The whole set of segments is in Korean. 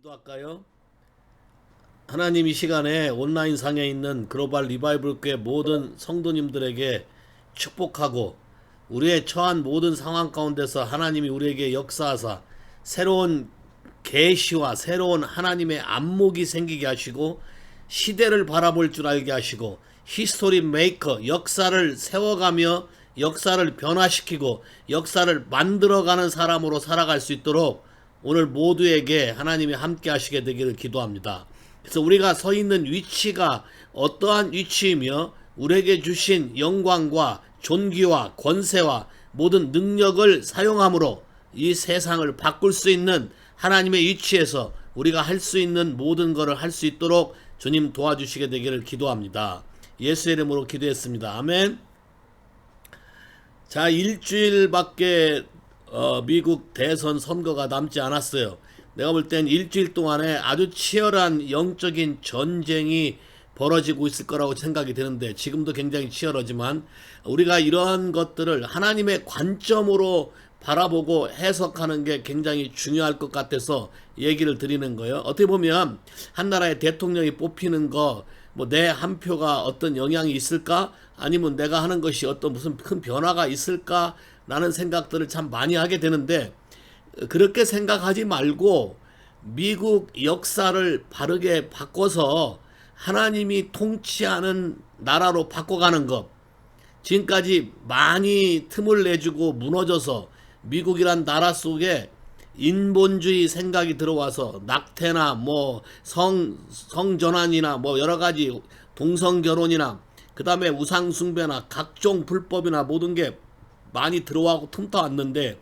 기도할까요? 하나님, 이 시간에 온라인 상에 있는 글로벌 리바이벌 교회 모든 성도님들에게 축복하고 우리의 처한 모든 상황 가운데서 하나님이 우리에게 역사하사 새로운 계시와 새로운 하나님의 안목이 생기게 하시고 시대를 바라볼 줄 알게 하시고 히스토리 메이커, 역사를 세워가며 역사를 변화시키고 역사를 만들어가는 사람으로 살아갈 수 있도록 오늘 모두에게 하나님이 함께 하시게 되기를 기도합니다. 그래서 우리가 서 있는 위치가 어떠한 위치이며 우리에게 주신 영광과 존귀와 권세와 모든 능력을 사용함으로 이 세상을 바꿀 수 있는 하나님의 위치에서 우리가 할 수 있는 모든 것을 할 수 있도록 주님 도와주시게 되기를 기도합니다. 예수의 이름으로 기도했습니다. 아멘. 자, 일주일밖에 미국 대선 선거가 남지 않았어요. 내가 볼 땐 일주일 동안에 아주 치열한 영적인 전쟁이 벌어지고 있을 거라고 생각이 드는데, 지금도 굉장히 치열하지만 우리가 이러한 것들을 하나님의 관점으로 바라보고 해석하는 게 굉장히 중요할 것 같아서 얘기를 드리는 거예요. 어떻게 보면 한 나라의 대통령이 뽑히는 거, 뭐 내 한 표가 어떤 영향이 있을까? 아니면 내가 하는 것이 어떤 무슨 큰 변화가 있을까? 라는 생각들을 참 많이 하게 되는데, 그렇게 생각하지 말고 미국 역사를 바르게 바꿔서 하나님이 통치하는 나라로 바꿔가는 것. 지금까지 많이 틈을 내주고 무너져서 미국이란 나라 속에 인본주의 생각이 들어와서 낙태나 뭐 성전환이나 뭐 여러가지 동성결혼이나 그 다음에 우상숭배나 각종 불법이나 모든 게 많이 들어와고 틈타왔는데,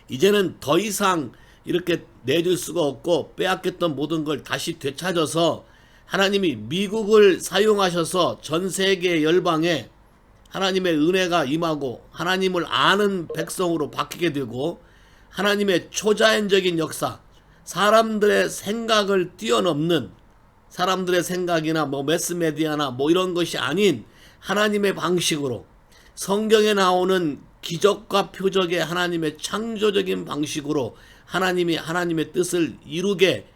이제는 더 이상 이렇게 내줄 수가 없고 빼앗겼던 모든 걸 다시 되찾아서 하나님이 미국을 사용하셔서 전 세계 열방에 하나님의 은혜가 임하고 하나님을 아는 백성으로 바뀌게 되고, 하나님의 초자연적인 역사, 사람들의 생각을 뛰어넘는, 사람들의 생각이나 뭐 매스메디아나 뭐 이런 것이 아닌 하나님의 방식으로, 성경에 나오는 기적과 표적의 하나님의 창조적인 방식으로 하나님이 하나님의 뜻을 이루게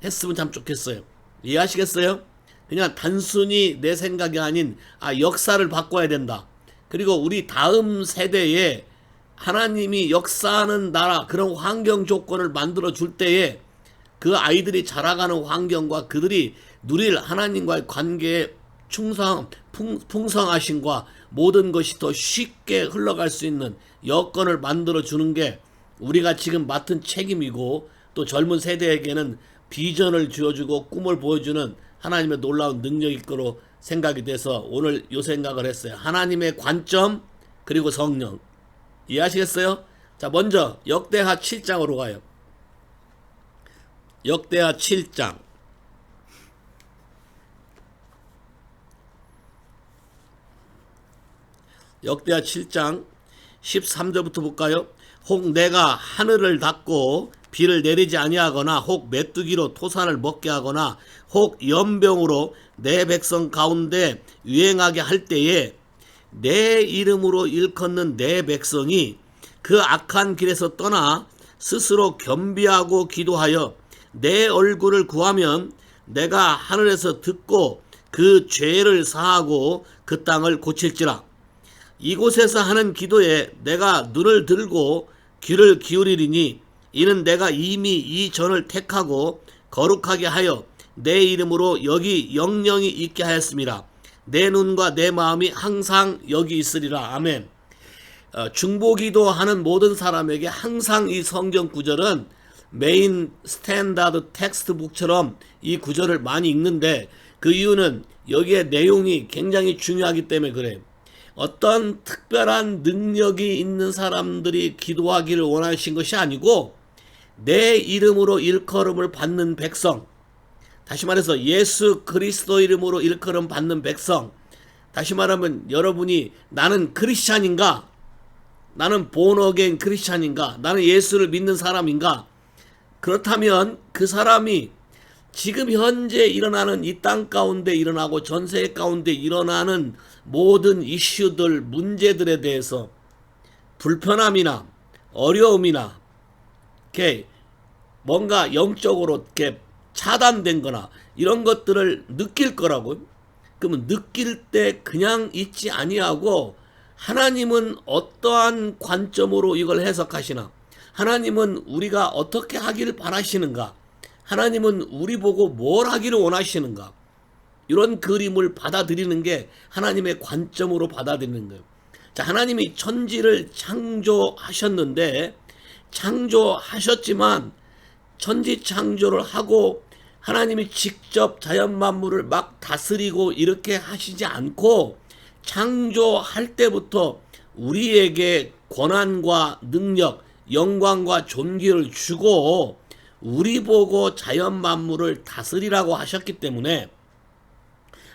했으면 참 좋겠어요. 이해하시겠어요? 그냥 단순히 내 생각이 아닌 역사를 바꿔야 된다. 그리고 우리 다음 세대에 하나님이 역사하는 나라, 그런 환경 조건을 만들어 줄 때에 그 아이들이 자라가는 환경과 그들이 누릴 하나님과의 관계에 풍성하심과 모든 것이 더 쉽게 흘러갈 수 있는 여건을 만들어 주는 게 우리가 지금 맡은 책임이고, 또 젊은 세대에게는 비전을 주어주고 꿈을 보여주는 하나님의 놀라운 능력일 거로 생각이 돼서 오늘 요 생각을 했어요. 하나님의 관점 그리고 성령. 이해하시겠어요? 자, 먼저 역대하 7장으로 가요. 역대하 7장. 역대하 7장 13절부터 볼까요? 혹 내가 하늘을 닫고 비를 내리지 아니하거나, 혹 메뚜기로 토산을 먹게 하거나, 혹 연병으로 내 백성 가운데 유행하게 할 때에 내 이름으로 일컫는 내 백성이 그 악한 길에서 떠나 스스로 겸비하고 기도하여 내 얼굴을 구하면 내가 하늘에서 듣고 그 죄를 사하고 그 땅을 고칠지라. 이곳에서 하는 기도에 내가 눈을 들고 귀를 기울이리니 이는 내가 이미 이 전을 택하고 거룩하게 하여 내 이름으로 여기 영영이 있게 하였습니다. 내 눈과 내 마음이 항상 여기 있으리라. 아멘. 중보기도 하는 모든 사람에게 항상 이 성경 구절은 메인 스탠다드 텍스트북처럼 이 구절을 많이 읽는데, 그 이유는 여기에 내용이 굉장히 중요하기 때문에 그래요. 어떤 특별한 능력이 있는 사람들이 기도하기를 원하신 것이 아니고, 내 이름으로 일컬음을 받는 백성, 다시 말해서 예수 그리스도 이름으로 일컬음 받는 백성, 다시 말하면 여러분이 나는 크리스찬인가? 나는 본어게인 크리스찬인가? 나는 예수를 믿는 사람인가? 그렇다면 그 사람이 지금 현재 일어나는 이 땅 가운데 일어나고 전 세계 가운데 일어나는 모든 이슈들, 문제들에 대해서 불편함이나 어려움이나 뭔가 영적으로 이렇게 차단된 거나 이런 것들을 느낄 거라고. 그러면 느낄 때 그냥 있지 아니하고 하나님은 어떠한 관점으로 이걸 해석하시나? 하나님은 우리가 어떻게 하기를 바라시는가? 하나님은 우리 보고 뭘 하기를 원하시는가? 이런 그림을 받아들이는 게 하나님의 관점으로 받아들이는 거예요. 자, 하나님이 천지를 창조하셨는데 창조하셨지만 천지 창조를 하고 하나님이 직접 자연 만물을 막 다스리고 이렇게 하시지 않고 창조할 때부터 우리에게 권한과 능력, 영광과 존귀를 주고 우리 보고 자연 만물을 다스리라고 하셨기 때문에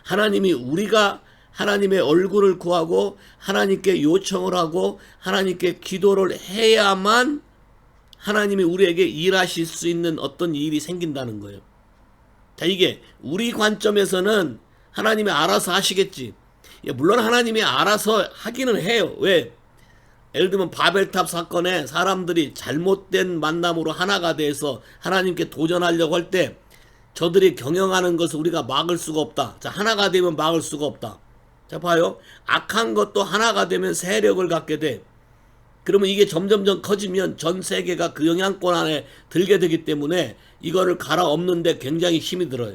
하나님이 우리가 하나님의 얼굴을 구하고 하나님께 요청을 하고 하나님께 기도를 해야만 하나님이 우리에게 일하실 수 있는 어떤 일이 생긴다는 거예요. 자, 이게 우리 관점에서는 하나님이 알아서 하시겠지. 물론 하나님이 알아서 하기는 해요. 왜? 예를 들면 바벨탑 사건에 사람들이 잘못된 만남으로 하나가 돼서 하나님께 도전하려고 할 때 저들이 경영하는 것을 우리가 막을 수가 없다. 자, 하나가 되면 막을 수가 없다. 자, 봐요. 악한 것도 하나가 되면 세력을 갖게 돼. 그러면 이게 점점점 커지면 전 세계가 그 영향권 안에 들게 되기 때문에 이거를 갈아엎는데 굉장히 힘이 들어요.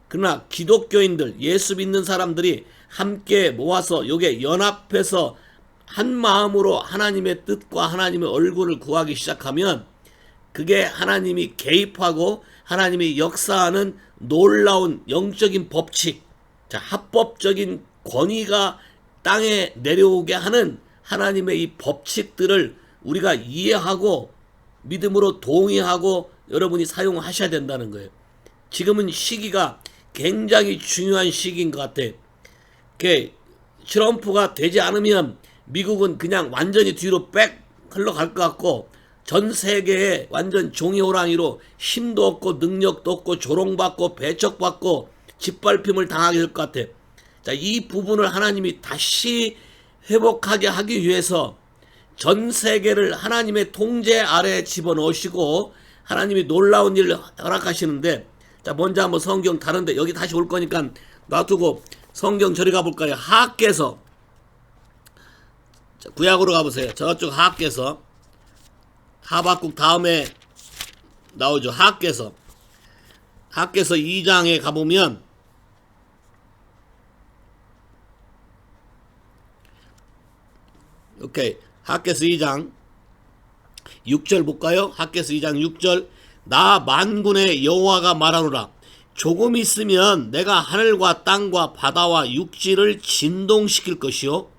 그러나 기독교인들, 예수 믿는 사람들이 함께 모아서 요게 연합해서 한 마음으로 하나님의 뜻과 하나님의 얼굴을 구하기 시작하면 그게 하나님이 개입하고 하나님이 역사하는 놀라운 영적인 법칙, 자, 합법적인 권위가 땅에 내려오게 하는 하나님의 이 법칙들을 우리가 이해하고 믿음으로 동의하고 여러분이 사용하셔야 된다는 거예요. 지금은 시기가 굉장히 중요한 시기인 것 같아요. 트럼프가 되지 않으면 미국은 그냥 완전히 뒤로 빽 흘러갈 것 같고 전 세계에 완전 종이호랑이로 힘도 없고 능력도 없고 조롱받고 배척받고 짓밟힘을 당하게 될 것 같아. 자, 이 부분을 하나님이 다시 회복하게 하기 위해서 전 세계를 하나님의 통제 아래에 집어넣으시고 하나님이 놀라운 일을 허락하시는데, 자, 먼저 한번 성경 다른데 여기 다시 올 거니까 놔두고 성경 저리 가볼까요? 하악계서, 구약으로 가보세요. 저쪽 하악계서, 하박국 다음에 나오죠. 하악계서 2장에 가보면 오케이, 하악계서 2장 6절 볼까요? 하악계서 2장 6절. 나 만군의 여호와가 말하노라. 조금 있으면 내가 하늘과 땅과 바다와 육지를 진동시킬 것이요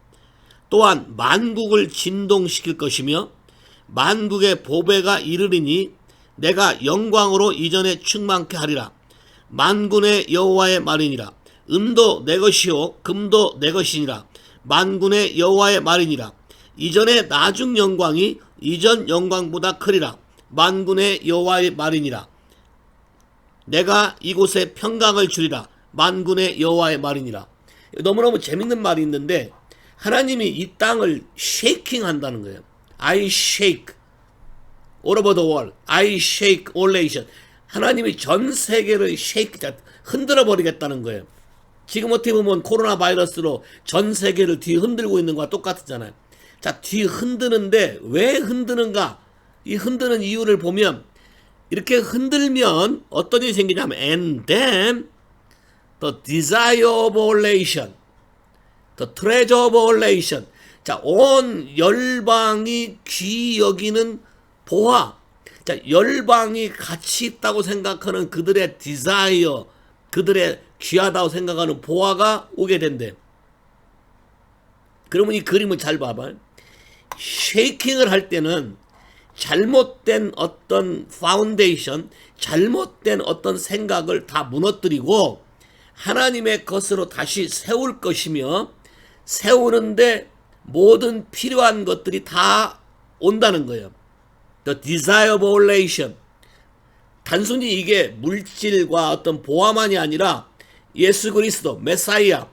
또한 만국을 진동시킬 것이며 만국의 보배가 이르리니 내가 영광으로 이전에 충만케 하리라. 만군의 여호와의 말이니라. 은도 내 것이요 금도 내 것이니라. 만군의 여호와의 말이니라. 이전의 나중 영광이 이전 영광보다 크리라. 만군의 여호와의 말이니라. 내가 이곳에 평강을 주리라. 만군의 여호와의 말이니라. 너무너무 재밌는 말이 있는데 하나님이 이 땅을 쉐이킹 한다는 거예요. I shake all over the world. I shake all nations. 하나님이 전 세계를 shake, 흔들어 버리겠다는 거예요. 지금 어떻게 보면 코로나 바이러스로 전 세계를 뒤 흔들고 있는 거와 똑같잖아요. 자, 뒤 흔드는데 왜 흔드는가? 이 흔드는 이유를 보면 이렇게 흔들면 어떤 일이 생기냐면 and then the desire of all nations, the treasure of all nations. 자, 온 열방이 귀히 여기는 보화. 자, 열방이 가치 있다고 생각하는 그들의 desire, 그들의 귀하다고 생각하는 보화가 오게 된대. 그러면 이 그림을 잘 봐봐. 쉐이킹을 할 때는 잘못된 어떤 파운데이션, 잘못된 어떤 생각을 다 무너뜨리고 하나님의 것으로 다시 세울 것이며 세우는데 모든 필요한 것들이 다 온다는 거예요. The desire of all nation. 단순히 이게 물질과 어떤 보화만이 아니라 예수 그리스도, 메사이아,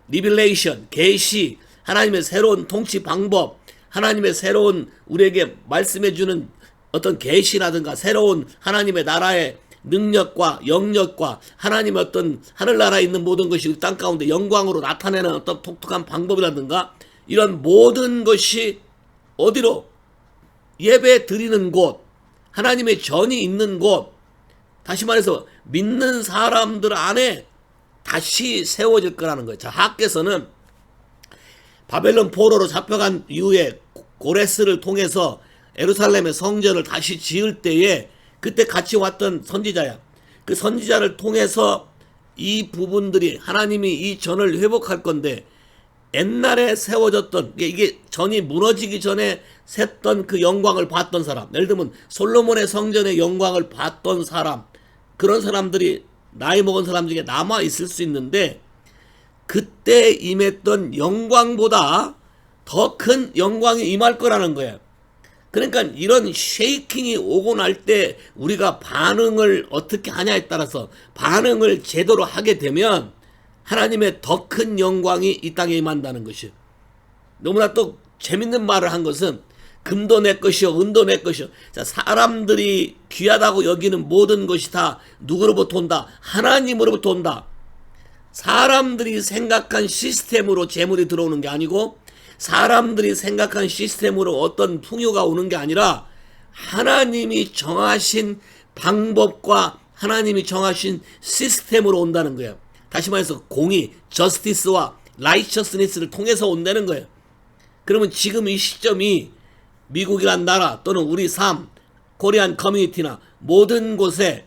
리빌레이션, 계시, 하나님의 새로운 통치 방법, 하나님의 새로운 우리에게 말씀해주는 어떤 계시라든가 새로운 하나님의 나라의 능력과 영역과 하나님의 어떤 하늘나라에 있는 모든 것이 땅 가운데 영광으로 나타내는 어떤 독특한 방법이라든가 이런 모든 것이 어디로? 예배 드리는 곳, 하나님의 전이 있는 곳, 다시 말해서 믿는 사람들 안에 다시 세워질 거라는 거예요. 자, 하께서는 바벨론 포로로 잡혀간 이후에 고레스를 통해서 예루살렘의 성전을 다시 지을 때에 그때 같이 왔던 선지자야. 그 선지자를 통해서 이 부분들이 하나님이 이 전을 회복할 건데 옛날에 세워졌던 이게 전이 무너지기 전에 샜던 그 영광을 봤던 사람, 예를 들면 솔로몬의 성전의 영광을 봤던 사람, 그런 사람들이 나이 먹은 사람 중에 남아 있을 수 있는데 그때 임했던 영광보다 더 큰 영광이 임할 거라는 거예요. 그러니까 이런 쉐이킹이 오고 날 때 우리가 반응을 어떻게 하냐에 따라서 반응을 제대로 하게 되면 하나님의 더 큰 영광이 이 땅에 임한다는 것이요. 너무나 또 재밌는 말을 한 것은 금도 내 것이요 은도 내 것이요. 자, 사람들이 귀하다고 여기는 모든 것이 다 누구로부터 온다? 하나님으로부터 온다. 사람들이 생각한 시스템으로 재물이 들어오는 게 아니고 사람들이 생각한 시스템으로 어떤 풍요가 오는 게 아니라 하나님이 정하신 방법과 하나님이 정하신 시스템으로 온다는 거예요. 다시 말해서 공의, 저스티스와 라이처스니스를 통해서 온다는 거예요. 그러면 지금 이 시점이 미국이란 나라 또는 우리 삶, 코리안 커뮤니티나 모든 곳에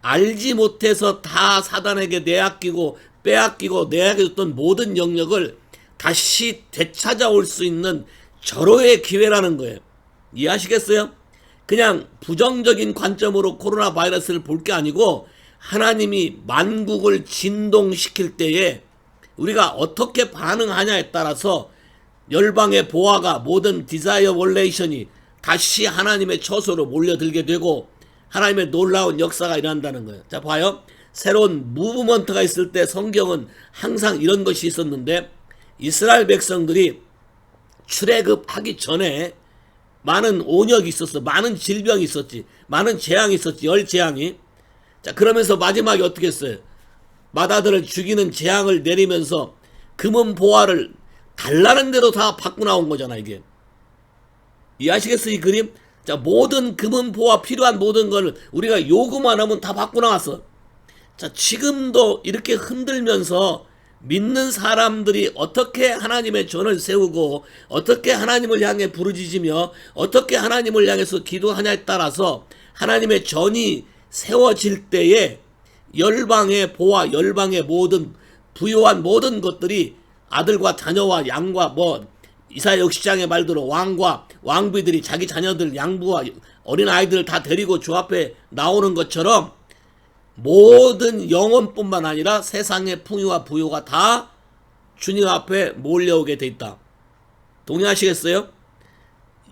알지 못해서 다 사단에게 내앗기고 빼앗기고 내앗겨줬던 모든 영역을 다시 되찾아올 수 있는 절호의 기회라는 거예요. 이해하시겠어요? 그냥 부정적인 관점으로 코로나 바이러스를 볼 게 아니고 하나님이 만국을 진동시킬 때에 우리가 어떻게 반응하냐에 따라서 열방의 보화가 모든 디자이어볼레이션이 다시 하나님의 처소로 몰려들게 되고 하나님의 놀라운 역사가 일어난다는 거예요. 자, 봐요. 새로운 무브먼트가 있을 때 성경은 항상 이런 것이 있었는데 이스라엘 백성들이 출애굽하기 전에 많은 온역이 있었어. 많은 질병이 있었지. 많은 재앙이 있었지. 열재앙이. 자, 그러면서 마지막에 어떻게 했어요? 마다들을 죽이는 재앙을 내리면서 금은 보화를 달라는 대로 다 받고 나온 거잖아, 이게. 이해하시겠어요, 이 그림? 자, 모든 금은 보화 필요한 모든 걸 우리가 요구만 하면 다 받고 나왔어. 자, 지금도 이렇게 흔들면서 믿는 사람들이 어떻게 하나님의 전을 세우고 어떻게 하나님을 향해 부르짖으며 어떻게 하나님을 향해서 기도하냐에 따라서 하나님의 전이 세워질 때에 열방의 보화, 열방의 모든 부요한 모든 것들이 아들과 자녀와 양과 이사야 60장의 말대로 왕과 왕비들이 자기 자녀들 양부와 어린아이들을 다 데리고 주 앞에 나오는 것처럼 모든 영혼뿐만 아니라 세상의 풍요와 부요가 다 주님 앞에 몰려오게 돼 있다. 동의하시겠어요?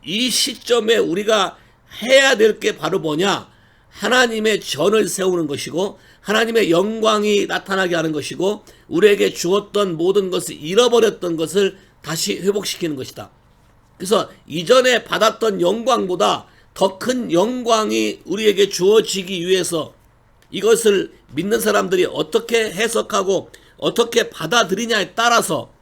이 시점에 우리가 해야 될 게 바로 뭐냐? 하나님의 전을 세우는 것이고 하나님의 영광이 나타나게 하는 것이고 우리에게 주었던 모든 것을 잃어버렸던 것을 다시 회복시키는 것이다. 그래서 이전에 받았던 영광보다 더 큰 영광이 우리에게 주어지기 위해서 이것을 믿는 사람들이 어떻게 해석하고 어떻게 받아들이냐에 따라서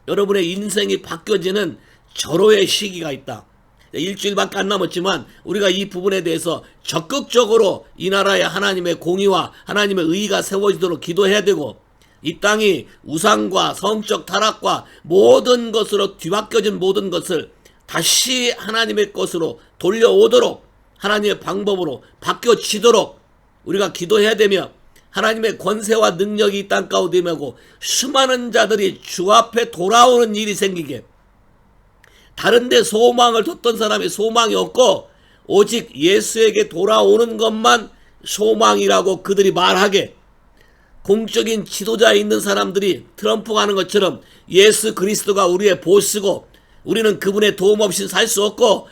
여러분의 인생이 바뀌어지는 절호의 시기가 있다. 일주일밖에 안 남았지만 우리가 이 부분에 대해서 적극적으로 이 나라에 하나님의 공의와 하나님의 의의가 세워지도록 기도해야 되고 이 땅이 우상과 성적 타락과 모든 것으로 뒤바뀌어진 모든 것을 다시 하나님의 것으로 돌려오도록 하나님의 방법으로 바뀌어지도록 우리가 기도해야 되며 하나님의 권세와 능력이 이 땅 가운데 임하고 수많은 자들이 주 앞에 돌아오는 일이 생기게 다른 데 소망을 뒀던 사람이 소망이 없고 오직 예수에게 돌아오는 것만 소망이라고 그들이 말하게 공적인 지도자에 있는 사람들이 트럼프가 하는 것처럼 예수 그리스도가 우리의 보스고 우리는 그분의 도움 없이는 살 수 없고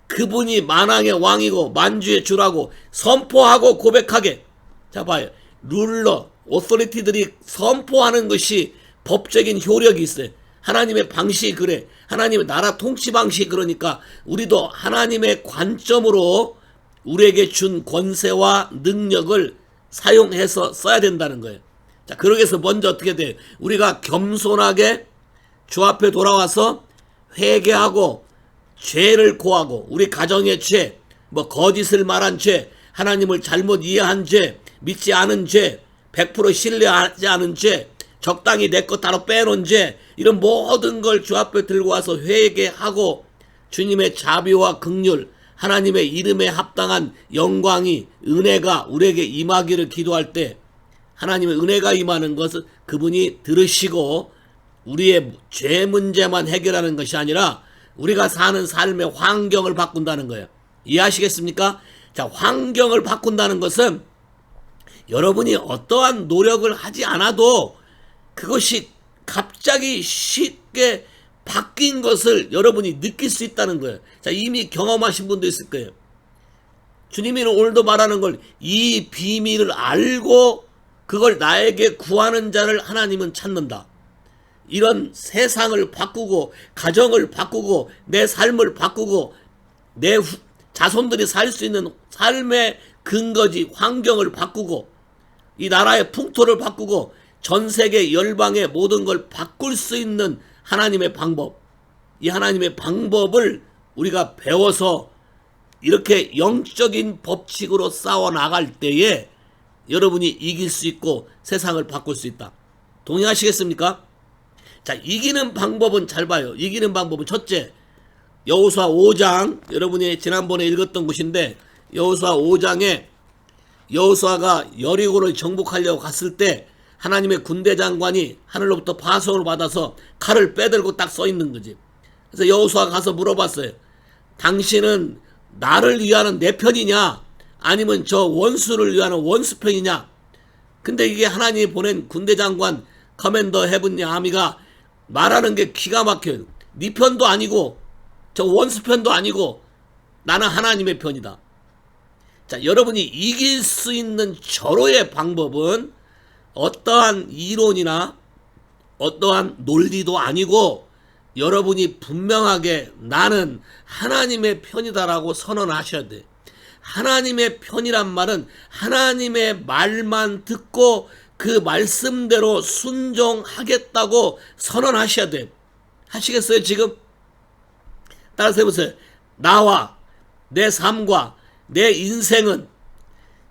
그분이 만왕의 왕이고 만주의 주라고 선포하고 고백하게. 자, 봐요. 룰러, 오토리티들이 선포하는 것이 법적인 효력이 있어요. 하나님의 방식이 그래. 하나님의 나라 통치 방식이 그러니까 우리도 하나님의 관점으로 우리에게 준 권세와 능력을 사용해서 써야 된다는 거예요. 자, 그러기 위해서 먼저 어떻게 돼요? 우리가 겸손하게 주 앞에 돌아와서 회개하고 죄를 고하고 우리 가정의 죄, 뭐 거짓을 말한 죄, 하나님을 잘못 이해한 죄, 믿지 않은 죄, 100% 신뢰하지 않은 죄, 적당히 내 것 따로 빼놓은 죄, 이런 모든 걸 주 앞에 들고 와서 회개하고 주님의 자비와 긍휼, 하나님의 이름에 합당한 영광이, 은혜가 우리에게 임하기를 기도할 때 하나님의 은혜가 임하는 것은 그분이 들으시고 우리의 죄 문제만 해결하는 것이 아니라 우리가 사는 삶의 환경을 바꾼다는 거예요. 이해하시겠습니까? 자, 환경을 바꾼다는 것은 여러분이 어떠한 노력을 하지 않아도 그것이 갑자기 쉽게 바뀐 것을 여러분이 느낄 수 있다는 거예요. 자, 이미 경험하신 분도 있을 거예요. 주님이 오늘도 말하는 걸, 이 비밀을 알고 그걸 나에게 구하는 자를 하나님은 찾는다. 이런 세상을 바꾸고 가정을 바꾸고 내 삶을 바꾸고 내 자손들이 살 수 있는 삶의 근거지 환경을 바꾸고 이 나라의 풍토를 바꾸고 전 세계 열방의 모든 걸 바꿀 수 있는 하나님의 방법, 이 하나님의 방법을 우리가 배워서 이렇게 영적인 법칙으로 싸워 나갈 때에 여러분이 이길 수 있고 세상을 바꿀 수 있다. 동의하시겠습니까? 자, 이기는 방법은 잘 봐요. 이기는 방법은 첫째, 여호수아 5장, 여러분이 지난번에 읽었던 곳인데 여호수아 5장에 여호수아가 여리고를 정복하려고 갔을 때 하나님의 군대 장관이 하늘로부터 파송을 받아서 칼을 빼들고 딱 써 있는 거지. 그래서 여호수아가 가서 물어봤어요. 당신은 나를 위하는 내 편이냐 아니면 저 원수를 위하는 원수 편이냐. 근데 이게 하나님이 보낸 군대 장관 커맨더 헤븐리 아미가 말하는 게 기가 막혀요. 네 편도 아니고 저 원수 편도 아니고 나는 하나님의 편이다. 자, 여러분이 이길 수 있는 절호의 방법은 어떠한 이론이나 어떠한 논리도 아니고 여러분이 분명하게 나는 하나님의 편이다라고 선언하셔야 돼. 하나님의 편이란 말은 하나님의 말만 듣고 그 말씀대로 순종하겠다고 선언하셔야 돼. 하시겠어요 지금? 따라서 해보세요. 나와 내 삶과 내 인생은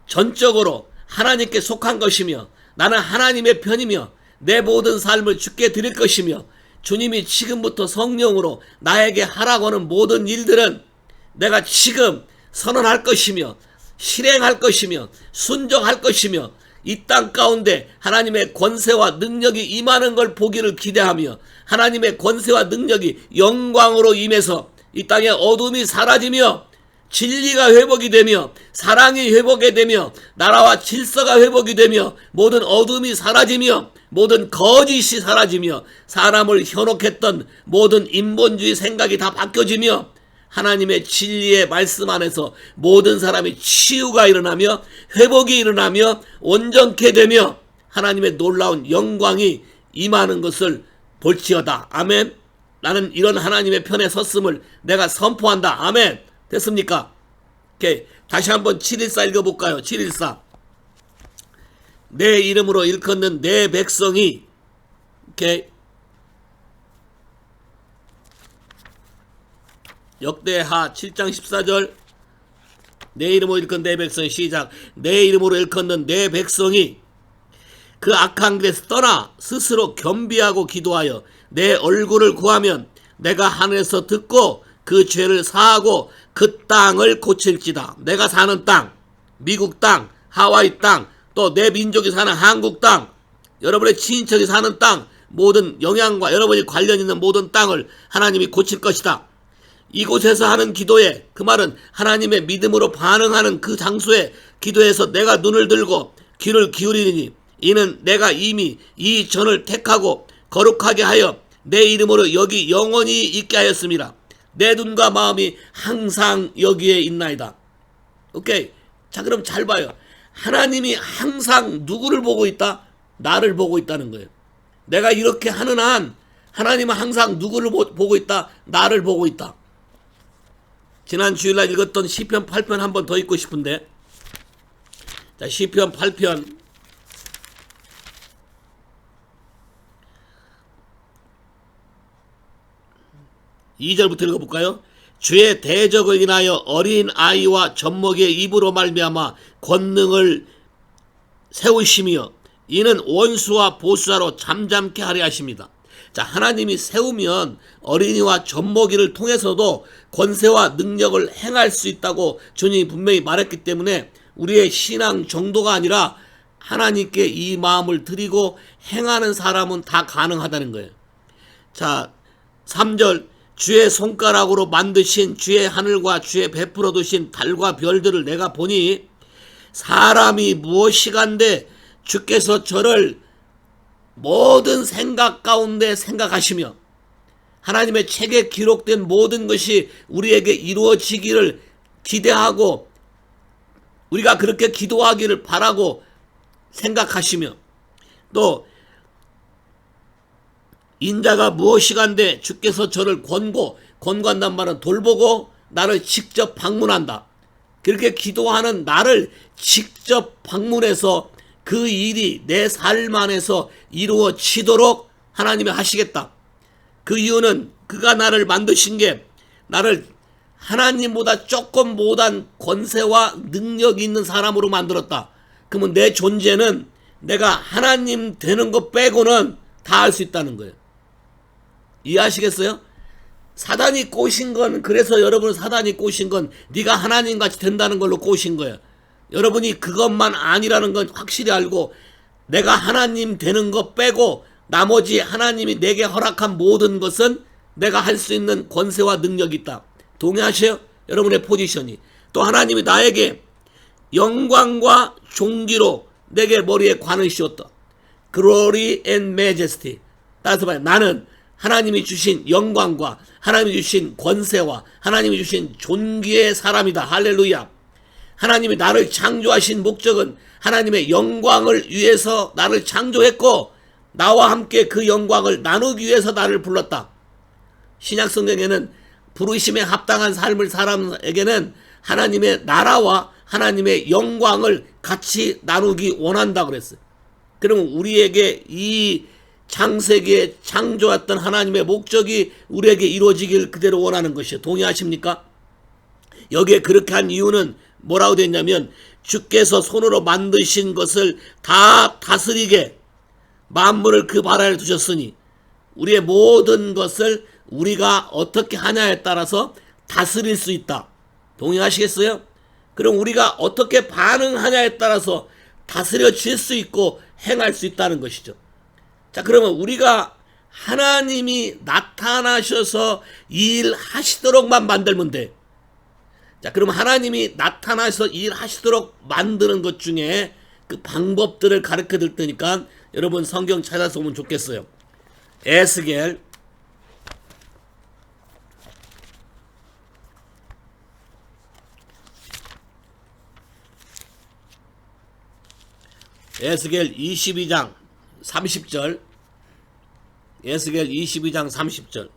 전적으로 하나님께 속한 것이며 나는 하나님의 편이며 내 모든 삶을 주께 드릴 것이며 주님이 지금부터 성령으로 나에게 하라고 하는 모든 일들은 내가 지금 선언할 것이며 실행할 것이며 순종할 것이며 이 땅 가운데 하나님의 권세와 능력이 임하는 걸 보기를 기대하며 하나님의 권세와 능력이 영광으로 임해서 이 땅의 어둠이 사라지며 진리가 회복이 되며 사랑이 회복이 되며 나라와 질서가 회복이 되며 모든 어둠이 사라지며 모든 거짓이 사라지며 사람을 현혹했던 모든 인본주의 생각이 다 바뀌어지며 하나님의 진리의 말씀 안에서 모든 사람이 치유가 일어나며 회복이 일어나며 온전케 되며 하나님의 놀라운 영광이 임하는 것을 볼지어다. 아멘. 나는 이런 하나님의 편에 섰음을 내가 선포한다. 아멘. 됐습니까? 오케이. 다시 한번 714 읽어볼까요? 714. 내 이름으로 일컫는 내 백성이, 오케이. 역대하 7장 14절. 내 이름으로 일컫는 내 백성이, 시작. 내 이름으로 일컫는 내 백성이 그 악한 길에서 떠나 스스로 겸비하고 기도하여 내 얼굴을 구하면 내가 하늘에서 듣고 그 죄를 사하고 그 땅을 고칠지다. 내가 사는 땅, 미국 땅, 하와이 땅, 또 내 민족이 사는 한국 땅, 여러분의 친인척이 사는 땅, 모든 영향과 여러분이 관련 있는 모든 땅을 하나님이 고칠 것이다. 이곳에서 하는 기도에, 그 말은 하나님의 믿음으로 반응하는 그 장소에 기도해서 내가 눈을 들고 귀를 기울이니 이는 내가 이미 이 전을 택하고 거룩하게 하여 내 이름으로 여기 영원히 있게 하였습니다. 내 눈과 마음이 항상 여기에 있나이다. 오케이. 자, 그럼 잘 봐요. 하나님이 항상 누구를 보고 있다? 나를 보고 있다는 거예요. 내가 이렇게 하는 한 하나님은 항상 누구를 보고 있다? 나를 보고 있다. 지난 주일날 읽었던 시편 8편 한 번 더 읽고 싶은데, 자, 시편 8편 2절부터 읽어볼까요? 주의 대적을 인하여 어린 아이와 젖먹이의 입으로 말미암아 권능을 세우시며 이는 원수와 보수자로 잠잠케 하려 하십니다. 자, 하나님이 세우면 어린이와 젖먹이를 통해서도 권세와 능력을 행할 수 있다고 주님이 분명히 말했기 때문에 우리의 신앙 정도가 아니라 하나님께 이 마음을 드리고 행하는 사람은 다 가능하다는 거예요. 자, 3절 주의 손가락으로 만드신 주의 하늘과 주의 베풀어 두신 달과 별들을 내가 보니 사람이 무엇이간데 주께서 저를 모든 생각 가운데 생각하시며 하나님의 책에 기록된 모든 것이 우리에게 이루어지기를 기대하고 우리가 그렇게 기도하기를 바라고 생각하시며 또 인자가 무엇이간데 주께서 저를 권고한단 말은 돌보고 나를 직접 방문한다. 그렇게 기도하는 나를 직접 방문해서 그 일이 내 삶 안에서 이루어지도록 하나님이 하시겠다. 그 이유는 그가 나를 만드신 게 나를 하나님보다 조금 못한 권세와 능력이 있는 사람으로 만들었다. 그러면 내 존재는 내가 하나님 되는 것 빼고는 다 할 수 있다는 거예요. 이해하시겠어요? 사단이 꼬신 건, 그래서 여러분은 사단이 꼬신 건 네가 하나님같이 된다는 걸로 꼬신 거예요. 여러분이 그것만 아니라는 건 확실히 알고 내가 하나님 되는 것 빼고 나머지 하나님이 내게 허락한 모든 것은 내가 할 수 있는 권세와 능력이 있다. 동의하세요? 여러분의 포지션이. 또 하나님이 나에게 영광과 존귀로 내게 머리에 관을 씌웠다. Glory and Majesty. 따라서 봐요. 나는 하나님이 주신 영광과 하나님이 주신 권세와 하나님이 주신 존귀의 사람이다. 할렐루야. 하나님이 나를 창조하신 목적은 하나님의 영광을 위해서 나를 창조했고 나와 함께 그 영광을 나누기 위해서 나를 불렀다. 신약 성경에는 부르심에 합당한 삶을 사람에게는 하나님의 나라와 하나님의 영광을 같이 나누기 원한다 그랬어요. 그러면 우리에게 이 창세기에 창조했던 하나님의 목적이 우리에게 이루어지길 그대로 원하는 것이요. 동의하십니까? 여기에 그렇게 한 이유는 뭐라고 됐냐면 주께서 손으로 만드신 것을 다 다스리게 만물을 그 발 아래 두셨으니 우리의 모든 것을 우리가 어떻게 하냐에 따라서 다스릴 수 있다. 동의하시겠어요? 그럼 우리가 어떻게 반응하냐에 따라서 다스려질 수 있고 행할 수 있다는 것이죠. 자, 그러면 우리가 하나님이 나타나셔서 일하시도록만 만들면 돼. 자, 그럼 하나님이 나타나서 일하시도록 만드는 것 중에 그 방법들을 가르쳐 드릴 테니까 여러분 성경 찾아서 오면 좋겠어요. 에스겔 22장 30절. 에스겔 22장 30절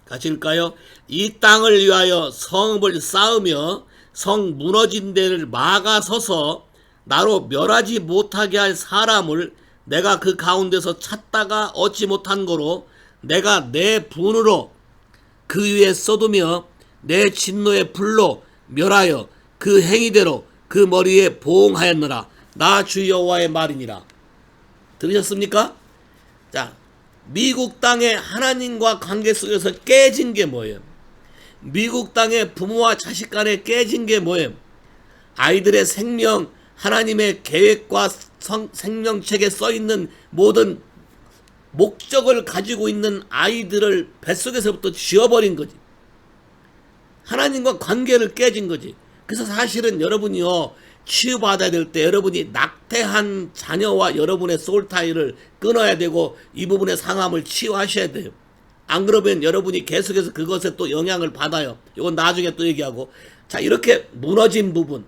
같이 읽을까요? 이 땅을 위하여 성읍을 쌓으며 성 무너진 데를 막아서서 나로 멸하지 못하게 할 사람을 내가 그 가운데서 찾다가 얻지 못한 거로 내가 내 분으로 그 위에 쏟으며 내 진노의 불로 멸하여 그 행위대로 그 머리에 보응하였노라. 나 주 여호와의 말이니라. 들으셨습니까? 자, 미국 땅의 하나님과 관계 속에서 깨진 게 뭐예요? 미국 땅의 부모와 자식 간에 깨진 게 뭐예요? 아이들의 생명, 하나님의 계획과 생명책에 써있는 모든 목적을 가지고 있는 아이들을 뱃속에서부터 지워버린 거지. 하나님과 관계를 깨진 거지. 그래서 사실은 여러분이요, 치유받아야 될 때 여러분이 낙태한 자녀와 여러분의 소울타이를 끊어야 되고 이 부분의 상함을 치유하셔야 돼요. 안 그러면 여러분이 계속해서 그것에 또 영향을 받아요. 이건 나중에 또 얘기하고. 자, 이렇게 무너진 부분,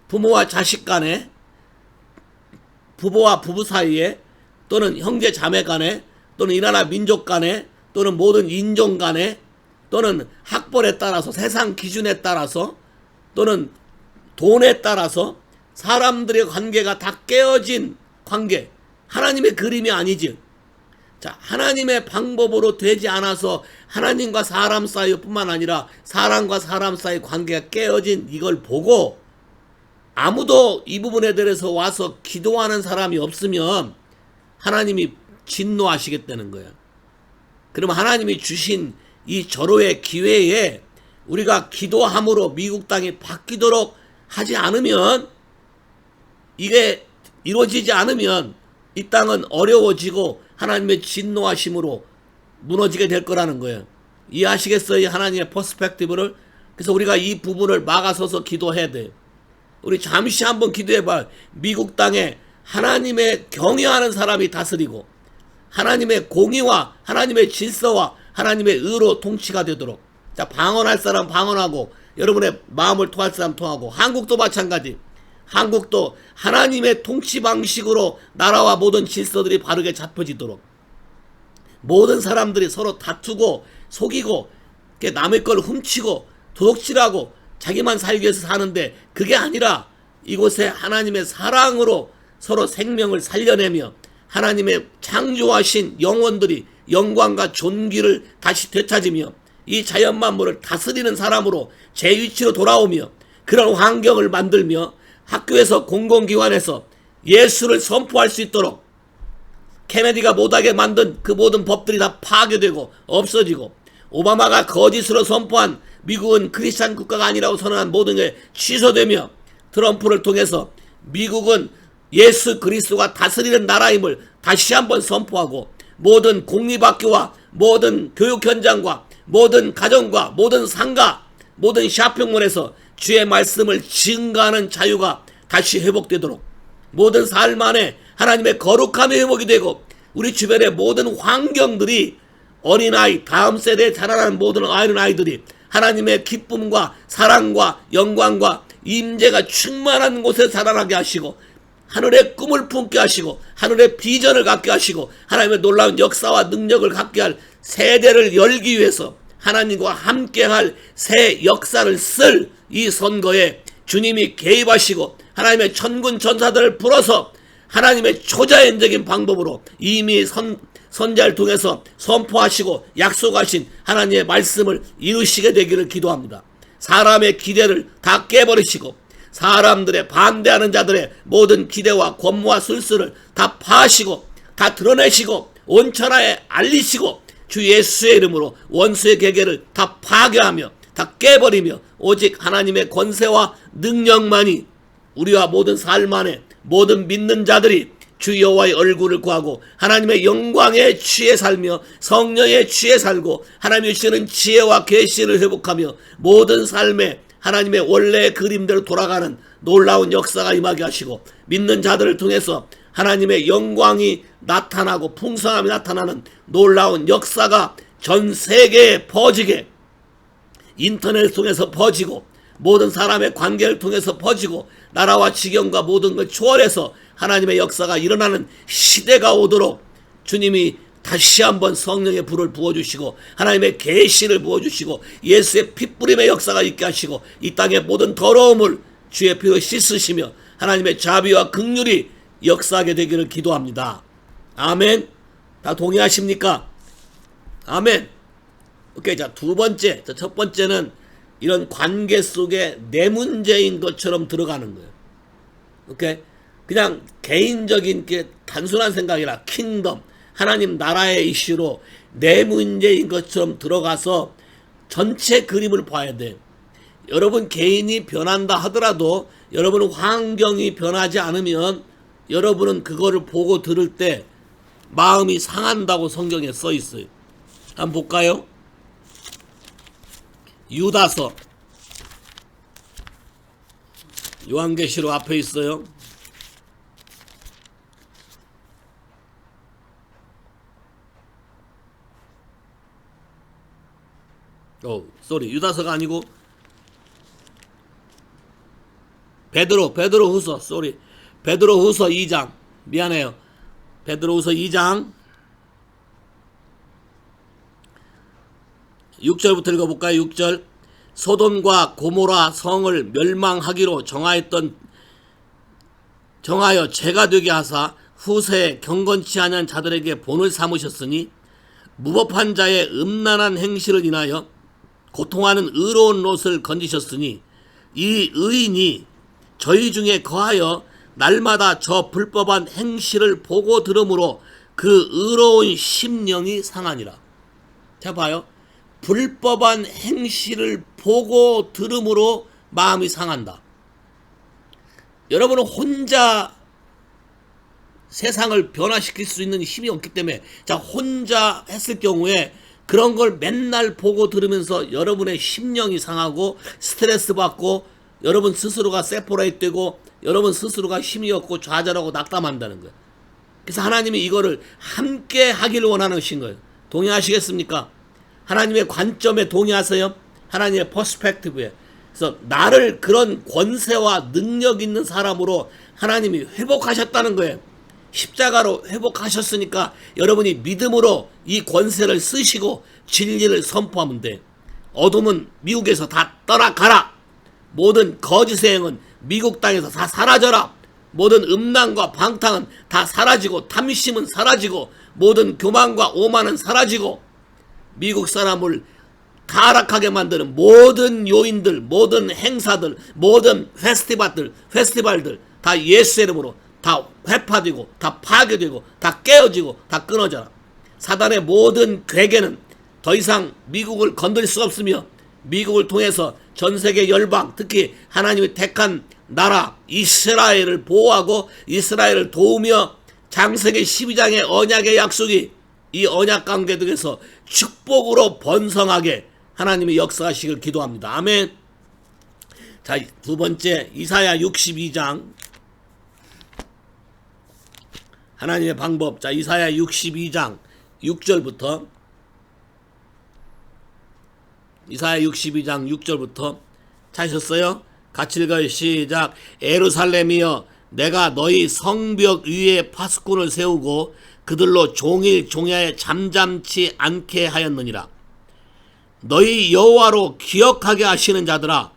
부모와 자식 간에, 부부와 부부 사이에, 또는 형제 자매 간에 또는 이 나라 민족 간에 또는 모든 인종 간에 또는 학벌에 따라서 세상 기준에 따라서 또는 돈에 따라서 사람들의 관계가 다 깨어진 관계, 하나님의 그림이 아니지. 자, 하나님의 방법으로 되지 않아서 하나님과 사람 사이뿐만 아니라 사람과 사람 사이 관계가 깨어진 이걸 보고 아무도 이 부분에 대해서 와서 기도하는 사람이 없으면 하나님이 진노하시겠다는 거야. 그럼 하나님이 주신 이 절호의 기회에 우리가 기도함으로 미국 땅이 바뀌도록 하지 않으면, 이게 이루어지지 않으면 이 땅은 어려워지고 하나님의 진노하심으로 무너지게 될 거라는 거예요. 이해하시겠어요? 하나님의 퍼스펙티브를. 그래서 우리가 이 부분을 막아서서 기도해야 돼요. 우리 잠시 한번 기도해봐. 미국 땅에 하나님의 경외하는 사람이 다스리고 하나님의 공의와 하나님의 질서와 하나님의 의로 통치가 되도록. 자, 방언할 사람 방언하고 여러분의 마음을 토할 사람 토하고, 한국도 마찬가지. 한국도 하나님의 통치 방식으로 나라와 모든 질서들이 바르게 잡혀지도록, 모든 사람들이 서로 다투고 속이고 남의 걸 훔치고 도둑질하고 자기만 살기 위해서 사는데, 그게 아니라 이곳에 하나님의 사랑으로 서로 생명을 살려내며 하나님의 창조하신 영혼들이 영광과 존귀를 다시 되찾으며 이 자연 만물을 다스리는 사람으로 제 위치로 돌아오며 그런 환경을 만들며 학교에서 공공기관에서 예수를 선포할 수 있도록 케네디가 못하게 만든 그 모든 법들이 다 파괴되고 없어지고, 오바마가 거짓으로 선포한 미국은 크리스찬 국가가 아니라고 선언한 모든 게 취소되며, 트럼프를 통해서 미국은 예수 그리스도가 다스리는 나라임을 다시 한번 선포하고, 모든 공립학교와 모든 교육 현장과 모든 가정과 모든 상가, 모든 쇼핑몰에서 주의 말씀을 증거하는 자유가 다시 회복되도록, 모든 삶 안에 하나님의 거룩함이 회복이 되고, 우리 주변의 모든 환경들이 어린아이, 다음 세대에 자라나는 모든 어린아이들이 하나님의 기쁨과 사랑과 영광과 임재가 충만한 곳에 자라나게 하시고, 하늘의 꿈을 품게 하시고 하늘의 비전을 갖게 하시고 하나님의 놀라운 역사와 능력을 갖게 할 세대를 열기 위해서 하나님과 함께할 새 역사를 쓸 이 선거에 주님이 개입하시고 하나님의 천군 천사들을 불어서 하나님의 초자연적인 방법으로 이미 선자를 통해서 선포하시고 약속하신 하나님의 말씀을 이루시게 되기를 기도합니다. 사람의 기대를 다 깨버리시고 사람들의 반대하는 자들의 모든 기대와 권모와 술수를 다 파하시고 다 드러내시고 온 천하에 알리시고 주 예수의 이름으로 원수의 계계를 다 파괴하며 다 깨버리며 오직 하나님의 권세와 능력만이 우리와 모든 삶 안에 모든 믿는 자들이 주 여호와의 얼굴을 구하고 하나님의 영광에 취해 살며 성령에 취해 살고 하나님이 주시는 지혜와 계시를 회복하며 모든 삶에 하나님의 원래의 그림대로 돌아가는 놀라운 역사가 임하게 하시고, 믿는 자들을 통해서 하나님의 영광이 나타나고 풍성함이 나타나는 놀라운 역사가 전 세계에 퍼지게, 인터넷을 통해서 퍼지고 모든 사람의 관계를 통해서 퍼지고 나라와 지경과 모든 걸 초월해서 하나님의 역사가 일어나는 시대가 오도록 주님이 다시 한번 성령의 불을 부어주시고 하나님의 계시를 부어주시고 예수의 핏부림의 역사가 있게 하시고 이 땅의 모든 더러움을 주의 피로 씻으시며 하나님의 자비와 긍휼이 역사하게 되기를 기도합니다. 아멘. 다 동의하십니까? 아멘. 오케이. 자, 두 번째. 자, 첫 번째는 이런 관계 속에 내 문제인 것처럼 들어가는 거예요. 오케이. 그냥 개인적인 게 단순한 생각이라 킹덤, 하나님 나라의 이슈로 내 문제인 것처럼 들어가서 전체 그림을 봐야 돼. 여러분 개인이 변한다 하더라도 여러분 환경이 변하지 않으면 여러분은 그거를 보고 들을 때 마음이 상한다고 성경에 써 있어요. 한번 볼까요? 유다서 요한계시록 앞에 있어요. 유다서가 아니고 베드로후서 2장. 미안해요. 베드로후서 2장 6절부터 읽어볼까요? 6절. 소돔과 고모라 성을 멸망하기로 정하여 죄가 되게 하사 후세에 경건치 않은 자들에게 본을 삼으셨으니 무법한 자의 음란한 행실을 인하여 고통하는 의로운 롯을 건지셨으니 이 의인이 저희 중에 거하여 날마다 저 불법한 행실을 보고 들으므로 그 의로운 심령이 상하니라. 자 봐요. 불법한 행실을 보고 들으므로 마음이 상한다. 여러분은 혼자 세상을 변화시킬 수 있는 힘이 없기 때문에 자 혼자 했을 경우에 그런 걸 맨날 보고 들으면서 여러분의 심령이 상하고 스트레스 받고 여러분 스스로가 세퍼레이트 되고 여러분 스스로가 힘이 없고 좌절하고 낙담한다는 거예요. 그래서 하나님이 이거를 함께 하기를 원하시는 거예요. 동의하시겠습니까? 하나님의 관점에 동의하세요? 하나님의 퍼스펙티브에. 그래서 나를 그런 권세와 능력 있는 사람으로 하나님이 회복하셨다는 거예요. 십자가로 회복하셨으니까 여러분이 믿음으로 이 권세를 쓰시고 진리를 선포하면 돼. 어둠은 미국에서 다 떠나가라. 모든 거짓의 행은 미국 땅에서 다 사라져라. 모든 음란과 방탕은 다 사라지고 탐심은 사라지고 모든 교만과 오만은 사라지고 미국 사람을 타락하게 만드는 모든 요인들, 모든 행사들, 모든 페스티벌들 다 예수 이름으로 다 회파되고 다 파괴되고 다 깨어지고 다 끊어져라. 사단의 모든 괴계는 더 이상 미국을 건드릴 수가 없으며 미국을 통해서 전세계 열방, 특히 하나님이 택한 나라 이스라엘을 보호하고 이스라엘을 도우며 창세기 12장의 언약의 약속이 이 언약 관계 등에서 축복으로 번성하게 하나님이 역사하시길 기도합니다. 아멘. 자, 두 번째 이사야 62장 하나님의 방법. 자, 이사야 62장 6절부터 이사야 62장 6절부터 찾으셨어요? 같이 읽어요. 시작. 예루살렘이여 내가 너희 성벽 위에 파수꾼을 세우고 그들로 종일 종야에 잠잠치 않게 하였느니라. 너희 여호와로 기억하게 하시는 자들아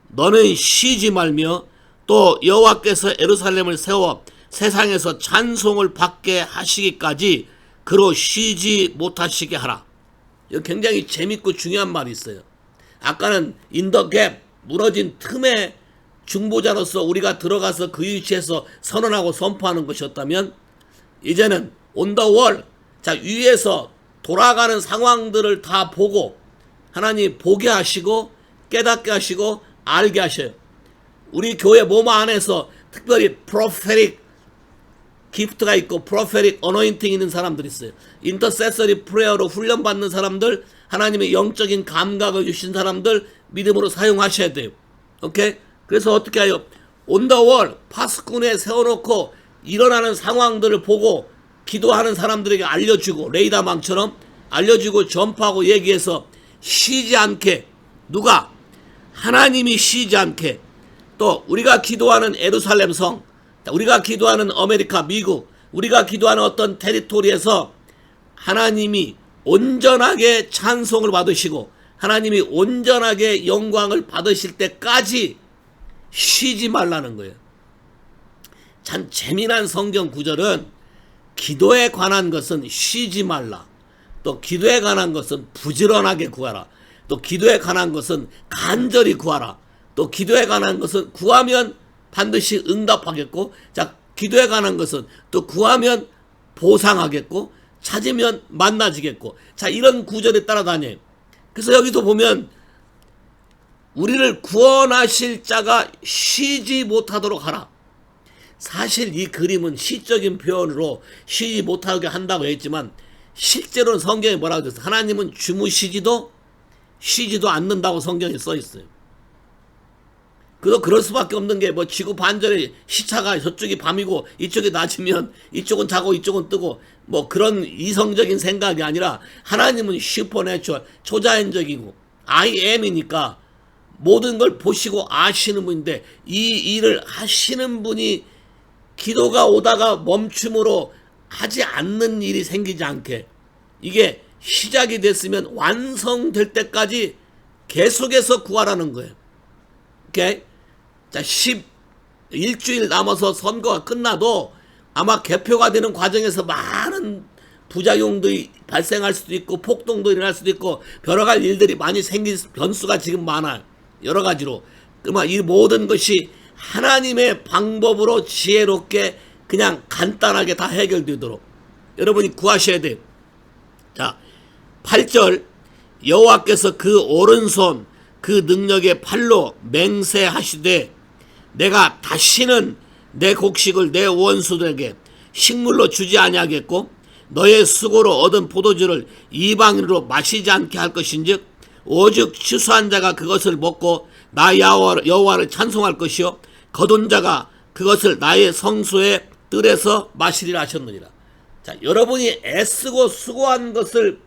너는 쉬지 말며 또 여호와께서 예루살렘을 세워 세상에서 찬송을 받게 하시기까지 그로 쉬지 못하시게 하라. 이거 굉장히 재밌고 중요한 말이 있어요. 아까는 인더갭 무너진 틈에 중보자로서 우리가 들어가서 그 위치에서 선언하고 선포하는 것이었다면 이제는 on the wall, 자 위에서 돌아가는 상황들을 다 보고 하나님 보게 하시고 깨닫게 하시고 알게 하셔요. 우리 교회 몸 안에서 특별히 prophetic 기프트가 있고 prophetic anointing 있는 사람들이 있어요. intercessory prayer로 훈련받는 사람들, 하나님의 영적인 감각을 주신 사람들 믿음으로 사용하셔야 돼요. 오케이? 그래서 어떻게 해요? on the wall, 파수꾼에 세워놓고 일어나는 상황들을 보고 기도하는 사람들에게 알려주고 레이더망처럼 알려주고 전파하고 얘기해서 쉬지 않게, 누가? 하나님이 쉬지 않게, 또 우리가 기도하는 예루살렘 성, 우리가 기도하는 아메리카, 미국, 우리가 기도하는 어떤 테리토리에서 하나님이 온전하게 찬송을 받으시고 하나님이 온전하게 영광을 받으실 때까지 쉬지 말라는 거예요. 참 재미난 성경 구절은 기도에 관한 것은 쉬지 말라. 또 기도에 관한 것은 부지런하게 구하라. 또 기도에 관한 것은 간절히 구하라. 또 기도에 관한 것은 구하면 반드시 응답하겠고, 자 기도에 관한 것은 또 구하면 보상하겠고, 찾으면 만나지겠고, 자 이런 구절에 따라다녀요. 그래서 여기도 보면 우리를 구원하실 자가 쉬지 못하도록 하라. 사실 이 그림은 시적인 표현으로 쉬지 못하게 한다고 했지만 실제로는 성경에 뭐라고 되어 있어요? 하나님은 주무시지도 쉬지도 않는다고 성경에 써 있어요. 그럴 수밖에 없는 게 뭐 지구 반절의 시차가 저쪽이 밤이고 이쪽이 낮이면 이쪽은 자고 이쪽은 뜨고 뭐 그런 이성적인 생각이 아니라 하나님은 슈퍼내추럴 초자연적이고 I am이니까 모든 걸 보시고 아시는 분인데 이 일을 하시는 분이 기도가 오다가 멈춤으로 하지 않는 일이 생기지 않게, 이게 시작이 됐으면 완성될 때까지 계속해서 구하라는 거예요. 오케이? 자, 일주일 남아서 선거가 끝나도 아마 개표가 되는 과정에서 많은 부작용들이 발생할 수도 있고 폭동도 일어날 수도 있고 여러 가지 일들이 많이 생긴 변수가 지금 많아요. 여러 가지로. 그러면 이 모든 것이 하나님의 방법으로 지혜롭게 그냥 간단하게 다 해결되도록 여러분이 구하셔야 돼요. 자, 8절 여호와께서 그 오른손 그 능력의 팔로 맹세하시되 내가 다시는 내 곡식을 내 원수들에게 식물로 주지 아니하겠고 너의 수고로 얻은 포도주를 이방인으로 마시지 않게 할 것인즉 오직 추수한 자가 그것을 먹고 나 여호와를 찬송할 것이요 거둔 자가 그것을 나의 성소의 뜰에서 마시리라 하셨느니라. 자, 여러분이 애쓰고 수고한 것을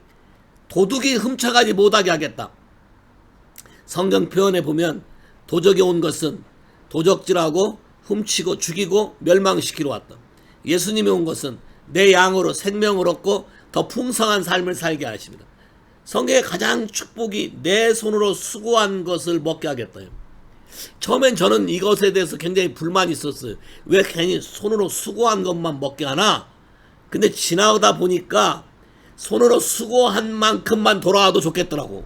도둑이 훔쳐가지 못하게 하겠다. 성경 표현에 보면 도적이 온 것은 도적질하고 훔치고 죽이고 멸망시키러 왔다. 예수님이 온 것은 내 양으로 생명을 얻고 더 풍성한 삶을 살게 하십니다. 성경의 가장 축복이 내 손으로 수고한 것을 먹게 하겠다. 처음엔 저는 이것에 대해서 굉장히 불만이 있었어요. 왜 괜히 손으로 수고한 것만 먹게 하나? 근데 지나다 보니까 손으로 수고한 만큼만 돌아와도 좋겠더라고.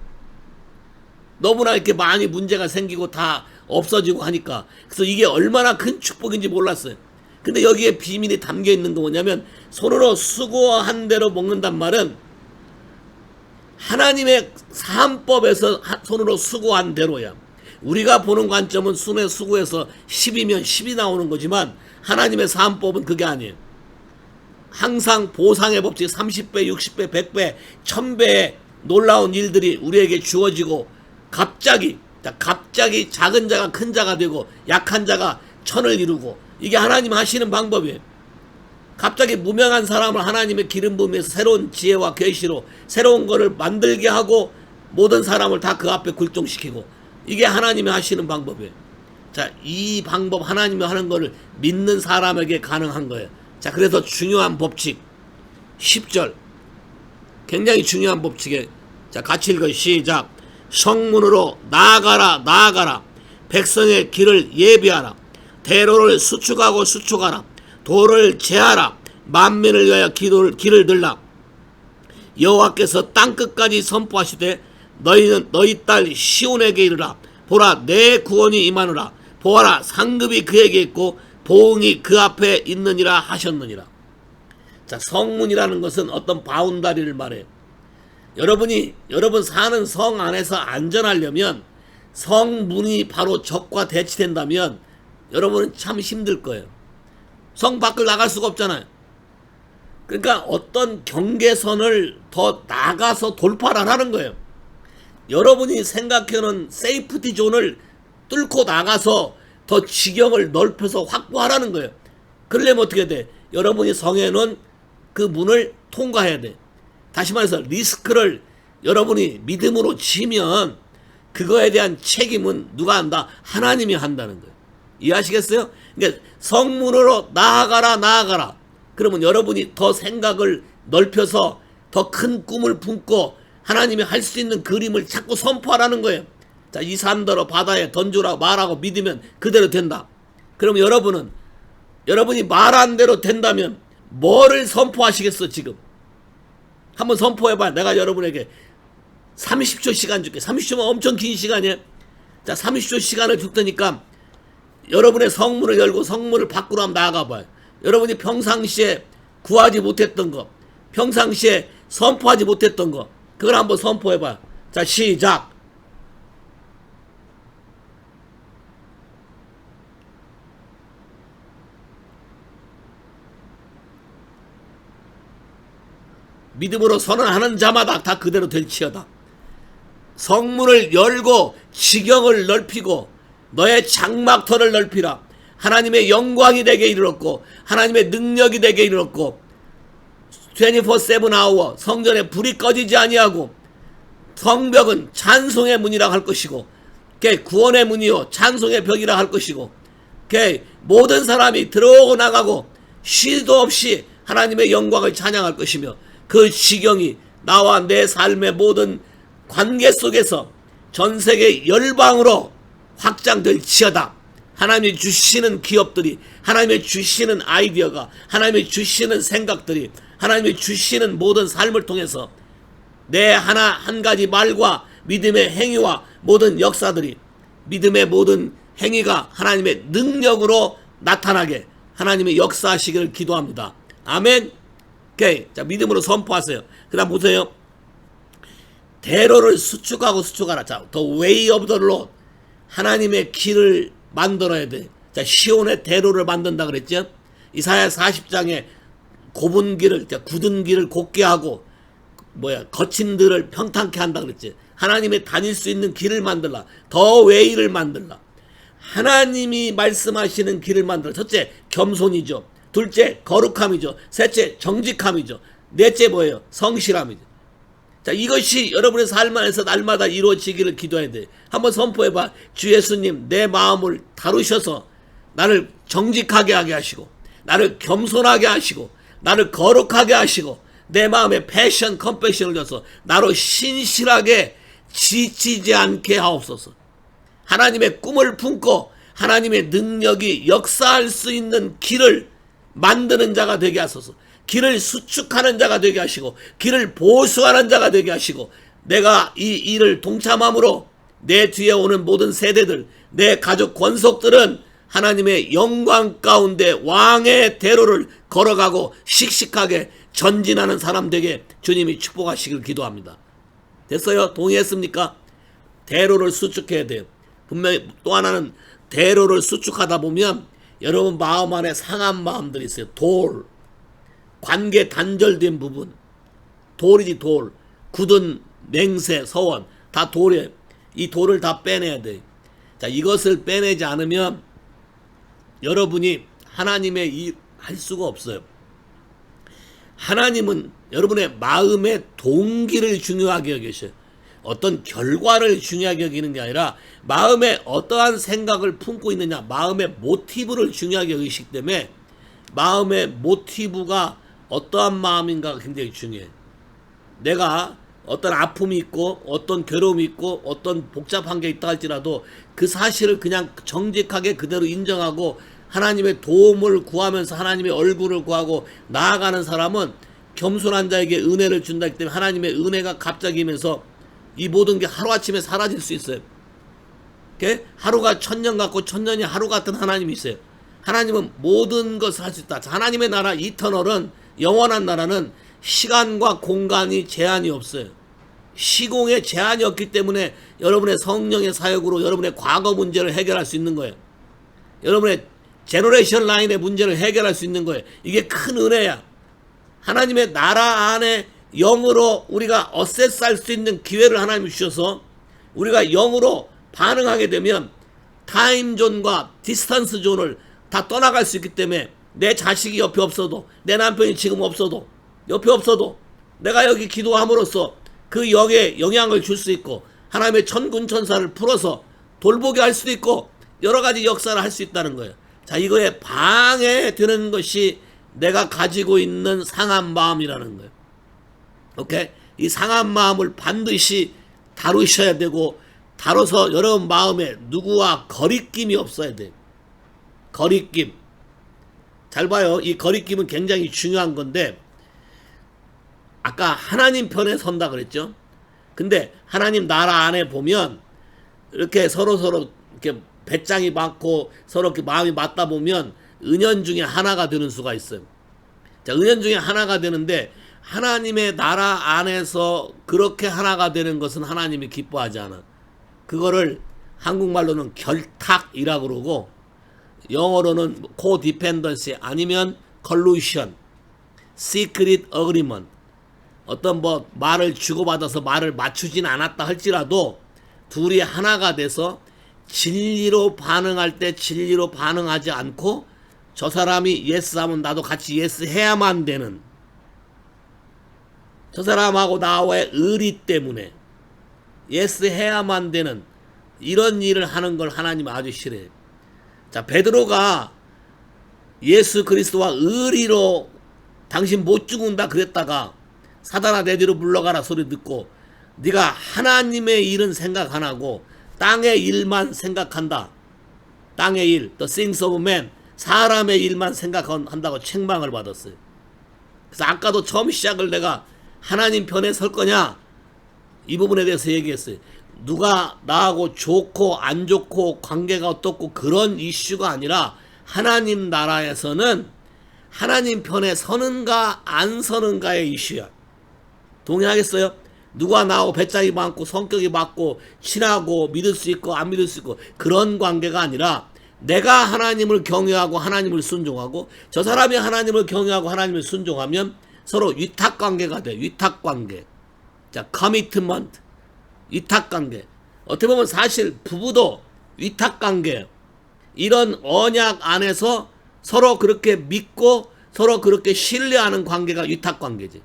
너무나 이렇게 많이 문제가 생기고 다 없어지고 하니까. 그래서 이게 얼마나 큰 축복인지 몰랐어요. 근데 여기에 비밀이 담겨 있는 거 뭐냐면 손으로 수고한 대로 먹는단 말은 하나님의 사함법에서 손으로 수고한 대로야. 우리가 보는 관점은 손에 수고해서 10이면 10이 나오는 거지만 하나님의 사함법은 그게 아니에요. 항상 보상의 법칙 30배, 60배, 100배, 1000배의 놀라운 일들이 우리에게 주어지고 갑자기 작은 자가 큰 자가 되고 약한 자가 천을 이루고 이게 하나님 하시는 방법이에요. 갑자기 무명한 사람을 하나님의 기름 부음에서 새로운 지혜와 계시로 새로운 거를 만들게 하고 모든 사람을 다 그 앞에 굴종시키고 이게 하나님이 하시는 방법이에요. 자, 이 방법 하나님이 하는 거를 믿는 사람에게 가능한 거예요. 자, 그래서 중요한 법칙 10절 굉장히 중요한 법칙에 자, 같이 읽어요. 시작. 성문으로 나아가라 백성의 길을 예비하라 대로를 수축하라 도를 제하라 만민을 위하여 길을 들라 여호와께서 땅끝까지 선포하시되 너희는 너희 딸 시온에게 이르라 보라 내 구원이 임하노라 보아라 상급이 그에게 있고 보응이 그 앞에 있느니라 하셨느니라. 자, 성문이라는 것은 어떤 바운다리를 말해요. 여러분 사는 성 안에서 안전하려면 성문이 바로 적과 대치된다면 여러분은 참 힘들 거예요. 성 밖을 나갈 수가 없잖아요. 그러니까 어떤 경계선을 더 나가서 돌파를 하는 거예요. 여러분이 생각해놓은 세이프티 존을 뚫고 나가서 더 지경을 넓혀서 확보하라는 거예요. 그러려면 어떻게 돼? 여러분이 성에는 그 문을 통과해야 돼. 다시 말해서 리스크를 여러분이 믿음으로 지면 그거에 대한 책임은 누가 한다? 하나님이 한다는 거예요. 이해하시겠어요? 그러니까 성문으로 나아가라. 그러면 여러분이 더 생각을 넓혀서 더 큰 꿈을 품고 하나님이 할 수 있는 그림을 자꾸 선포하라는 거예요. 자, 이 산더러 바다에 던주라고 말하고 믿으면 그대로 된다. 그럼 여러분이 말한 대로 된다면 뭐를 선포하시겠어 지금? 한번 선포해봐. 내가 여러분에게 30초 시간 줄게. 30초면 엄청 긴 시간이에요. 자, 30초 시간을 줄 테니까 여러분의 성문을 열고 성문을 밖으로 한번 나가봐요. 여러분이 평상시에 구하지 못했던 거, 평상시에 선포하지 못했던 거, 그걸 한번 선포해봐요. 자, 시작. 믿음으로 선언하는 자마다 다 그대로 될지어다. 성문을 열고 지경을 넓히고 너의 장막터를 넓히라. 하나님의 영광이 되게 이르렀고 하나님의 능력이 되게 이르렀고 24/7 hour 성전에 불이 꺼지지 아니하고 성벽은 찬송의 문이라 할 것이고 구원의 문이요 찬송의 벽이라 할 것이고 모든 사람이 들어오고 나가고 쉬도 없이 하나님의 영광을 찬양할 것이며 그 지경이 나와 내 삶의 모든 관계 속에서 전 세계 열방으로 확장될지어다. 하나님이 주시는 기업들이, 하나님이 주시는 아이디어가, 하나님이 주시는 생각들이, 하나님이 주시는 모든 삶을 통해서 내 하나 한 가지 말과 믿음의 행위와 모든 역사들이, 믿음의 모든 행위가 하나님의 능력으로 나타나게 하나님의 역사하시기를 기도합니다. 아멘. 오케이. 자, 믿음으로 선포하세요. 그 다음 보세요. 대로를 수축하고 수축하라. 자, the way of the Lord. 하나님의 길을 만들어야 돼. 자, 시온의 대로를 만든다 그랬죠. 이사야 40장에 좁은 길을, 굳은 길을 곱게 하고 거친 들을 평탄케 한다 그랬지. 하나님의 다닐 수 있는 길을 만들라. 더 웨이를 만들라. 하나님이 말씀하시는 길을 만들라. 첫째, 겸손이죠. 둘째, 거룩함이죠. 셋째, 정직함이죠. 넷째 뭐예요? 성실함이죠. 자, 이것이 여러분의 삶 안에서 날마다 이루어지기를 기도해야 돼. 한번 선포해봐. 주 예수님, 내 마음을 다루셔서 나를 정직하게 하게 하시고, 나를 겸손하게 하시고, 나를 거룩하게 하시고, 내 마음에 패션, 컴패션을 줘서 나로 신실하게 지치지 않게 하옵소서. 하나님의 꿈을 품고 하나님의 능력이 역사할 수 있는 길을 만드는 자가 되게 하소서. 길을 수축하는 자가 되게 하시고, 길을 보수하는 자가 되게 하시고, 내가 이 일을 동참함으로 내 뒤에 오는 모든 세대들, 내 가족 권속들은 하나님의 영광 가운데 왕의 대로를 걸어가고 씩씩하게 전진하는 사람 되게 주님이 축복하시길 기도합니다. 됐어요? 동의했습니까? 대로를 수축해야 돼요. 분명히 또 하나는 대로를 수축하다 보면 여러분 마음 안에 상한 마음들이 있어요. 돌, 관계 단절된 부분, 돌이지 돌, 굳은 맹세, 서원, 다 돌이에요. 이 돌을 다 빼내야 돼. 자, 이것을 빼내지 않으면 여러분이 하나님의 일 할 수가 없어요. 하나님은 여러분의 마음의 동기를 중요하게 여기셔요. 어떤 결과를 중요하게 여기는 게 아니라 마음에 어떠한 생각을 품고 있느냐, 마음의 모티브를 중요하게 여기시기 때문에 마음의 모티브가 어떠한 마음인가가 굉장히 중요해요. 내가 어떤 아픔이 있고 어떤 괴로움이 있고 어떤 복잡한 게 있다 할지라도 그 사실을 그냥 정직하게 그대로 인정하고 하나님의 도움을 구하면서 하나님의 얼굴을 구하고 나아가는 사람은 겸손한 자에게 은혜를 준다기 때문에 하나님의 은혜가 갑자기면서 이 모든 게 하루아침에 사라질 수 있어요. 하루가 천년 같고 천년이 하루 같은 하나님이 있어요. 하나님은 모든 것을 할 수 있다. 하나님의 나라 이터널은, 영원한 나라는 시간과 공간이 제한이 없어요. 시공에 제한이 없기 때문에 여러분의 성령의 사역으로 여러분의 과거 문제를 해결할 수 있는 거예요. 여러분의 제너레이션 라인의 문제를 해결할 수 있는 거예요. 이게 큰 은혜야. 하나님의 나라 안에 영으로 우리가 어세스할 수 있는 기회를 하나님이 주셔서 우리가 영으로 반응하게 되면 타임존과 디스턴스 존을 다 떠나갈 수 있기 때문에 내 자식이 옆에 없어도, 내 남편이 지금 없어도, 옆에 없어도 내가 여기 기도함으로써 그 영에 영향을 줄 수 있고 하나님의 천군 천사를 풀어서 돌보게 할 수도 있고 여러 가지 역사를 할 수 있다는 거예요. 자, 이거에 방해되는 것이 내가 가지고 있는 상한 마음이라는 거예요. 오케이? 이 상한 마음을 반드시 다루셔야 되고, 다뤄서 여러분 마음에 누구와 거리낌이 없어야 돼요. 거리낌. 잘 봐요. 이 거리낌은 굉장히 중요한 건데, 아까 하나님 편에 선다 그랬죠? 근데 하나님 나라 안에 보면 이렇게 서로 이렇게 배짱이 많고 서로 이렇게 마음이 맞다 보면 은연중에 하나가 되는 수가 있어요. 자, 은연중에 하나가 되는데 하나님의 나라 안에서 그렇게 하나가 되는 것은 하나님이 기뻐하지 않아. 그거를 한국말로는 결탁이라고 그러고 영어로는 코디펜던시 아니면 컬루션, 시크릿 어그리먼트. 어떤 말을 주고받아서 말을 맞추진 않았다 할지라도 둘이 하나가 돼서 진리로 반응할 때 진리로 반응하지 않고 저 사람이 예스 하면 나도 같이 예스 해야만 되는, 저 사람하고 나와의 의리 때문에 예스 해야만 되는 이런 일을 하는 걸 하나님 아주 싫어해요. 자, 베드로가 예수 그리스도와 의리로 당신 못 죽는다 그랬다가 사단아 내 뒤로 물러가라 소리 듣고 네가 하나님의 일은 생각 안 하고 땅의 일만 생각한다. 땅의 일, the things of man, 사람의 일만 생각한다고 책망을 받았어요. 그래서 아까도 처음 시작을 내가 하나님 편에 설 거냐 이 부분에 대해서 얘기했어요. 누가 나하고 좋고 안 좋고 관계가 어떻고 그런 이슈가 아니라 하나님 나라에서는 하나님 편에 서는가 안 서는가의 이슈야. 동의하겠어요? 누가 나하고 배짱이 많고 성격이 맞고 친하고 믿을 수 있고 안 믿을 수 있고 그런 관계가 아니라 내가 하나님을 경외하고 하나님을 순종하고 저 사람이 하나님을 경외하고 하나님을 순종하면 서로 위탁관계가 돼. 위탁관계. 자, 커미트먼트. 위탁관계. 어떻게 보면 사실 부부도 위탁관계예요. 이런 언약 안에서 서로 그렇게 믿고 서로 그렇게 신뢰하는 관계가 위탁관계지.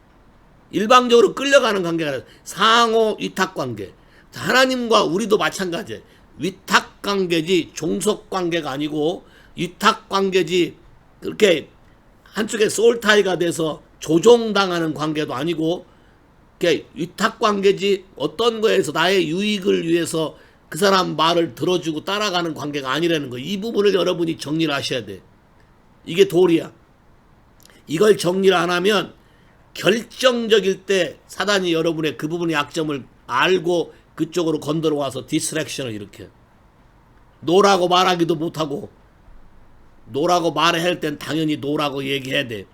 일방적으로 끌려가는 관계가 아니라 상호 위탁관계. 하나님과 우리도 마찬가지예요. 위탁관계지 종속관계가 아니고 위탁관계지 그렇게 한쪽에 소울타이가 돼서 조종당하는 관계도 아니고 위탁관계지 어떤 거에서 나의 유익을 위해서 그 사람 말을 들어주고 따라가는 관계가 아니라는 거. 이 부분을 여러분이 정리를 하셔야 돼. 이게 도리야. 이걸 정리를 안 하면 결정적일 때 사단이 여러분의 그 부분의 약점을 알고 그쪽으로 건드려와서 디스트랙션을 일으켜요. 노라고 말하기도 못하고 노라고 말해야 할 땐 당연히 노라고 얘기해야 돼.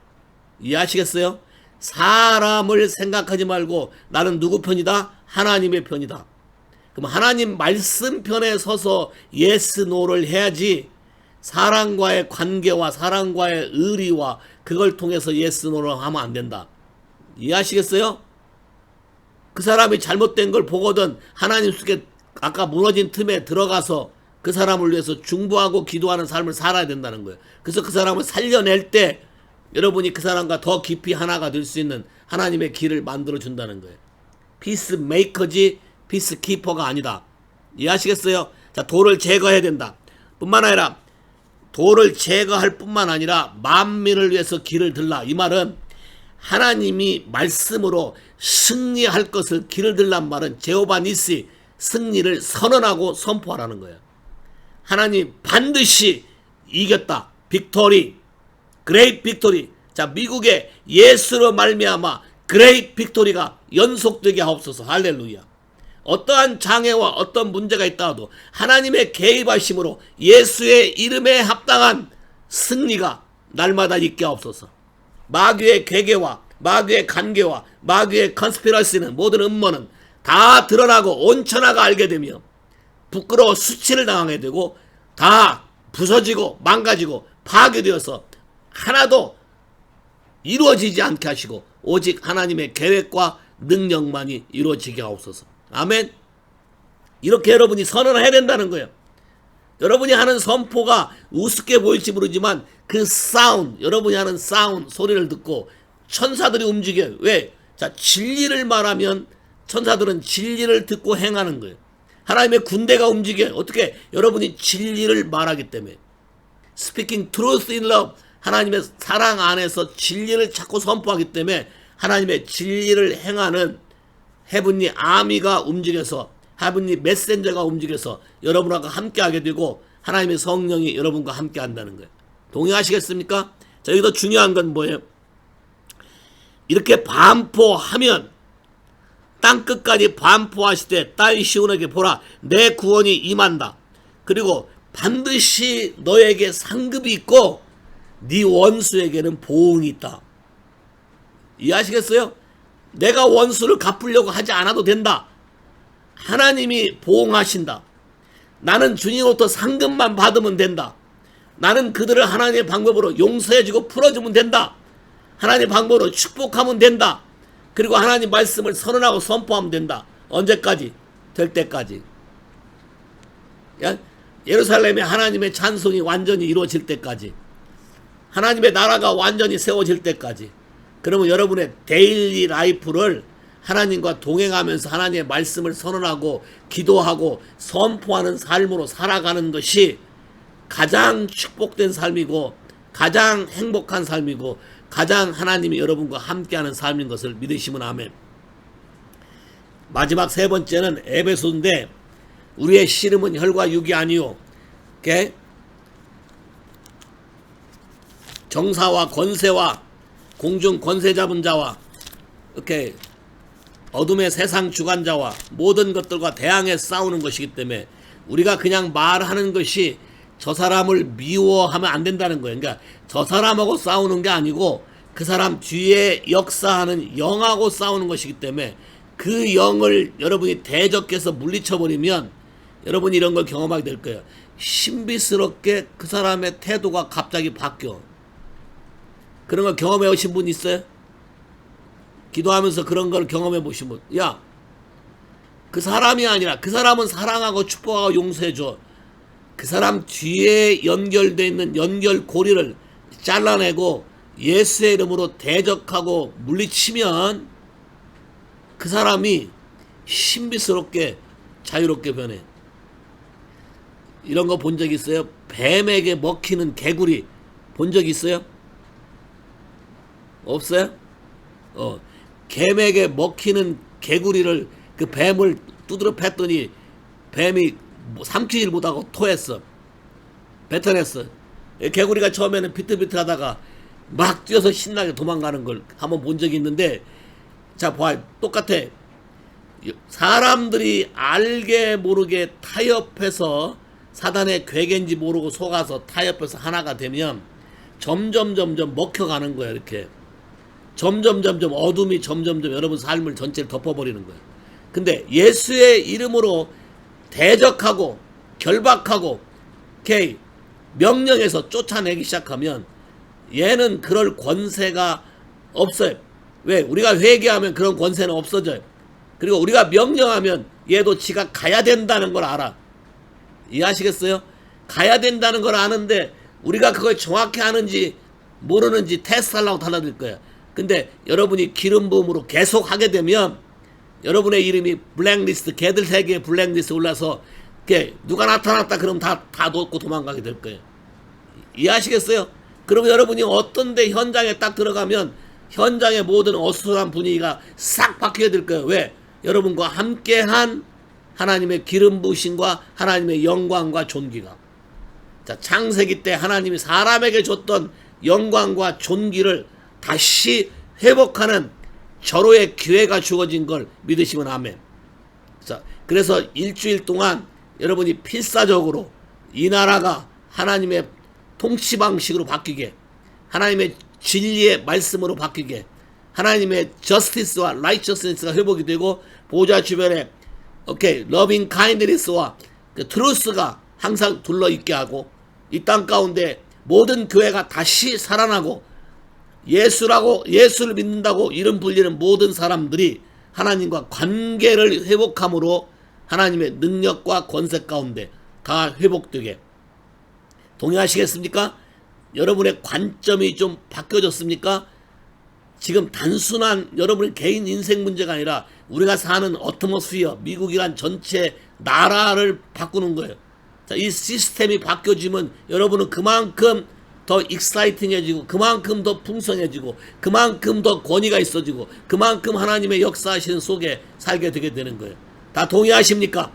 이해하시겠어요? 사람을 생각하지 말고 나는 누구 편이다? 하나님의 편이다. 그럼 하나님 말씀 편에 서서 예스 노를 해야지 사람과의 관계와 사람과의 의리와 그걸 통해서 예스 노를 하면 안 된다. 이해하시겠어요? 그 사람이 잘못된 걸 보거든 하나님 속에 아까 무너진 틈에 들어가서 그 사람을 위해서 중보하고 기도하는 삶을 살아야 된다는 거예요. 그래서 그 사람을 살려낼 때 여러분이 그 사람과 더 깊이 하나가 될 수 있는 하나님의 길을 만들어 준다는 거예요. 피스메이커지 피스키퍼가 아니다. 이해하시겠어요? 자, 돌을 제거해야 된다. 뿐만 아니라 돌을 제거할 뿐만 아니라 만민을 위해서 길을 들라. 이 말은 하나님이 말씀으로 승리할 것을 길을 들란 말은 제호바 니시 승리를 선언하고 선포하라는 거예요. 하나님 반드시 이겼다. 빅토리, 그레이트 빅토리. 자, 미국의 예수로 말미암아 그레이트 빅토리가 연속되게 하옵소서. 할렐루야. 어떠한 장애와 어떤 문제가 있다 하도 하나님의 개입하심으로 예수의 이름에 합당한 승리가 날마다 있게 하옵소서. 마귀의 괴계와 마귀의 간계와 마귀의 컨스피러시는 모든 음모는 다 드러나고 온천하가 알게 되며 부끄러워 수치를 당하게 되고 다 부서지고 망가지고 파괴되어서 하나도 이루어지지 않게 하시고 오직 하나님의 계획과 능력만이 이루어지게 하옵소서. 아멘. 이렇게 여러분이 선언을 해야 된다는 거예요. 여러분이 하는 선포가 우습게 보일지 모르지만 그 사운드, 여러분이 하는 사운드 소리를 듣고 천사들이 움직여요. 왜? 자, 진리를 말하면 천사들은 진리를 듣고 행하는 거예요. 하나님의 군대가 움직여요. 어떻게? 여러분이 진리를 말하기 때문에. Speaking truth in love. 하나님의 사랑 안에서 진리를 자꾸 선포하기 때문에 하나님의 진리를 행하는 헤븐리 아미가 움직여서 헤븐리 메신저가 움직여서 여러분과 함께하게 되고 하나님의 성령이 여러분과 함께한다는 거예요. 동의하시겠습니까? 자, 여기서 중요한 건 뭐예요? 이렇게 반포하면 땅끝까지 반포하시되 딸 시온에게 보라 내 구원이 임한다. 그리고 반드시 너에게 상급이 있고 네 원수에게는 보응이 있다. 이해하시겠어요? 내가 원수를 갚으려고 하지 않아도 된다. 하나님이 보응하신다. 나는 주님으로부터 상급만 받으면 된다. 나는 그들을 하나님의 방법으로 용서해주고 풀어주면 된다. 하나님의 방법으로 축복하면 된다. 그리고 하나님 말씀을 선언하고 선포하면 된다. 언제까지? 될 때까지. 예루살렘에 하나님의 찬송이 완전히 이루어질 때까지. 하나님의 나라가 완전히 세워질 때까지. 그러면 여러분의 데일리 라이프를 하나님과 동행하면서 하나님의 말씀을 선언하고 기도하고 선포하는 삶으로 살아가는 것이 가장 축복된 삶이고 가장 행복한 삶이고 가장 하나님이 여러분과 함께하는 삶인 것을 믿으시면 아멘. 마지막 세 번째는 에베소인데, 우리의 씨름은 혈과 육이 아니요 오케이? 정사와 권세와 공중 권세 잡은 자와 오케이? 어둠의 세상 주관자와 모든 것들과 대항해 싸우는 것이기 때문에 우리가 그냥 말하는 것이 저 사람을 미워하면 안 된다는 거예요. 그러니까 저 사람하고 싸우는 게 아니고 그 사람 뒤에 역사하는 영하고 싸우는 것이기 때문에 그 영을 여러분이 대적해서 물리쳐버리면 여러분이 이런 걸 경험하게 될 거예요. 신비스럽게 그 사람의 태도가 갑자기 바뀌어. 그런 걸 경험해 오신 분 있어요? 기도하면서 그런 걸 경험해 보신 분. 야, 그 사람이 아니라 그 사람은 사랑하고 축복하고 용서해줘. 그 사람 뒤에 연결되어 있는 연결고리를 잘라내고 예수의 이름으로 대적하고 물리치면 그 사람이 신비스럽게 자유롭게 변해. 이런 거 본 적 있어요? 뱀에게 먹히는 개구리 본 적 있어요? 없어요? 뱀에게 먹히는 개구리를 그 뱀을 두드려 팼더니 뱀이 삼키질 못하고 토했어. 뱉어냈어. 개구리가 처음에는 비틀비틀하다가 막 뛰어서 신나게 도망가는 걸 한번 본 적이 있는데, 자 봐, 똑같아. 사람들이 알게 모르게 타협해서 사단의 괴계인지 모르고 속아서 타협해서 하나가 되면 점점 먹혀가는 거야. 이렇게 점점 어둠이 점점 여러분 삶을 전체를 덮어버리는 거예요. 근데 예수의 이름으로 대적하고 결박하고 이렇게 명령해서 쫓아내기 시작하면 얘는 그럴 권세가 없어요. 왜? 우리가 회개하면 그런 권세는 없어져요. 그리고 우리가 명령하면 얘도 지가 가야 된다는 걸 알아. 이해하시겠어요? 가야 된다는 걸 아는데 우리가 그걸 정확히 아는지 모르는지 테스트하려고 달라들 거야. 근데 여러분이 기름 부음으로 계속 하게 되면 여러분의 이름이 블랙리스트, 개들 세계의 블랙리스트 올라서 누가 나타났다 그러면 다 놓고 도망가게 될 거예요. 이해하시겠어요? 그러면 여러분이 어떤 데 현장에 딱 들어가면 현장의 모든 어수선한 분위기가 싹 바뀌게 될 거예요. 왜? 여러분과 함께한 하나님의 기름 부으심과 하나님의 영광과 존귀가. 자, 창세기 때 하나님이 사람에게 줬던 영광과 존귀를 다시 회복하는 절호의 기회가 주어진 걸 믿으시면 아멘. 자, 그래서 일주일 동안 여러분이 필사적으로 이 나라가 하나님의 통치 방식으로 바뀌게, 하나님의 진리의 말씀으로 바뀌게, 하나님의 저스티스와 라이처스니스가 회복이 되고 보좌 주변에 러빙 카인드니스와 그 트루스가 항상 둘러있게 하고 이 땅 가운데 모든 교회가 다시 살아나고 예수를 믿는다고 이름 불리는 모든 사람들이 하나님과 관계를 회복함으로 하나님의 능력과 권세 가운데 다 회복되게. 동의하시겠습니까? 여러분의 관점이 좀 바뀌어졌습니까? 지금 단순한 여러분의 개인 인생 문제가 아니라 우리가 사는 어트모스피어, 미국이란 전체 나라를 바꾸는 거예요. 자, 이 시스템이 바뀌어지면 여러분은 그만큼 더 익사이팅해지고 그만큼 더 풍성해지고 그만큼 더 권위가 있어지고 그만큼 하나님의 역사하시는 속에 살게 되게 되는 거예요. 다 동의하십니까?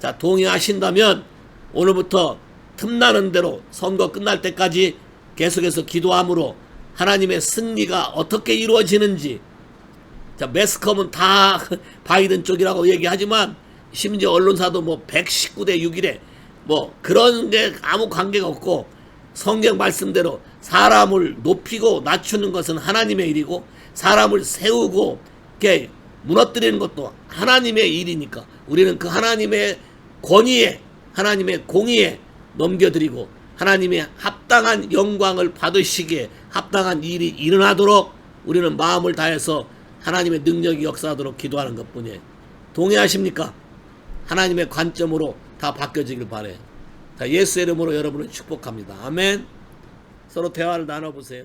자, 동의하신다면 오늘부터 틈나는 대로 선거 끝날 때까지 계속해서 기도함으로 하나님의 승리가 어떻게 이루어지는지. 자, 매스컴은 다 바이든 쪽이라고 얘기하지만 심지어 언론사도 뭐 119대 6이래 뭐 그런 게 아무 관계가 없고, 성경 말씀대로 사람을 높이고 낮추는 것은 하나님의 일이고 사람을 세우고 이렇게 무너뜨리는 것도 하나님의 일이니까 우리는 그 하나님의 권위에, 하나님의 공의에 넘겨드리고 하나님의 합당한 영광을 받으시기에 합당한 일이 일어나도록 우리는 마음을 다해서 하나님의 능력이 역사하도록 기도하는 것뿐이에요. 동의하십니까? 하나님의 관점으로 다 바뀌어지길 바래요. 자, 예수의 이름으로 여러분을 축복합니다. 아멘. 서로 대화를 나눠보세요.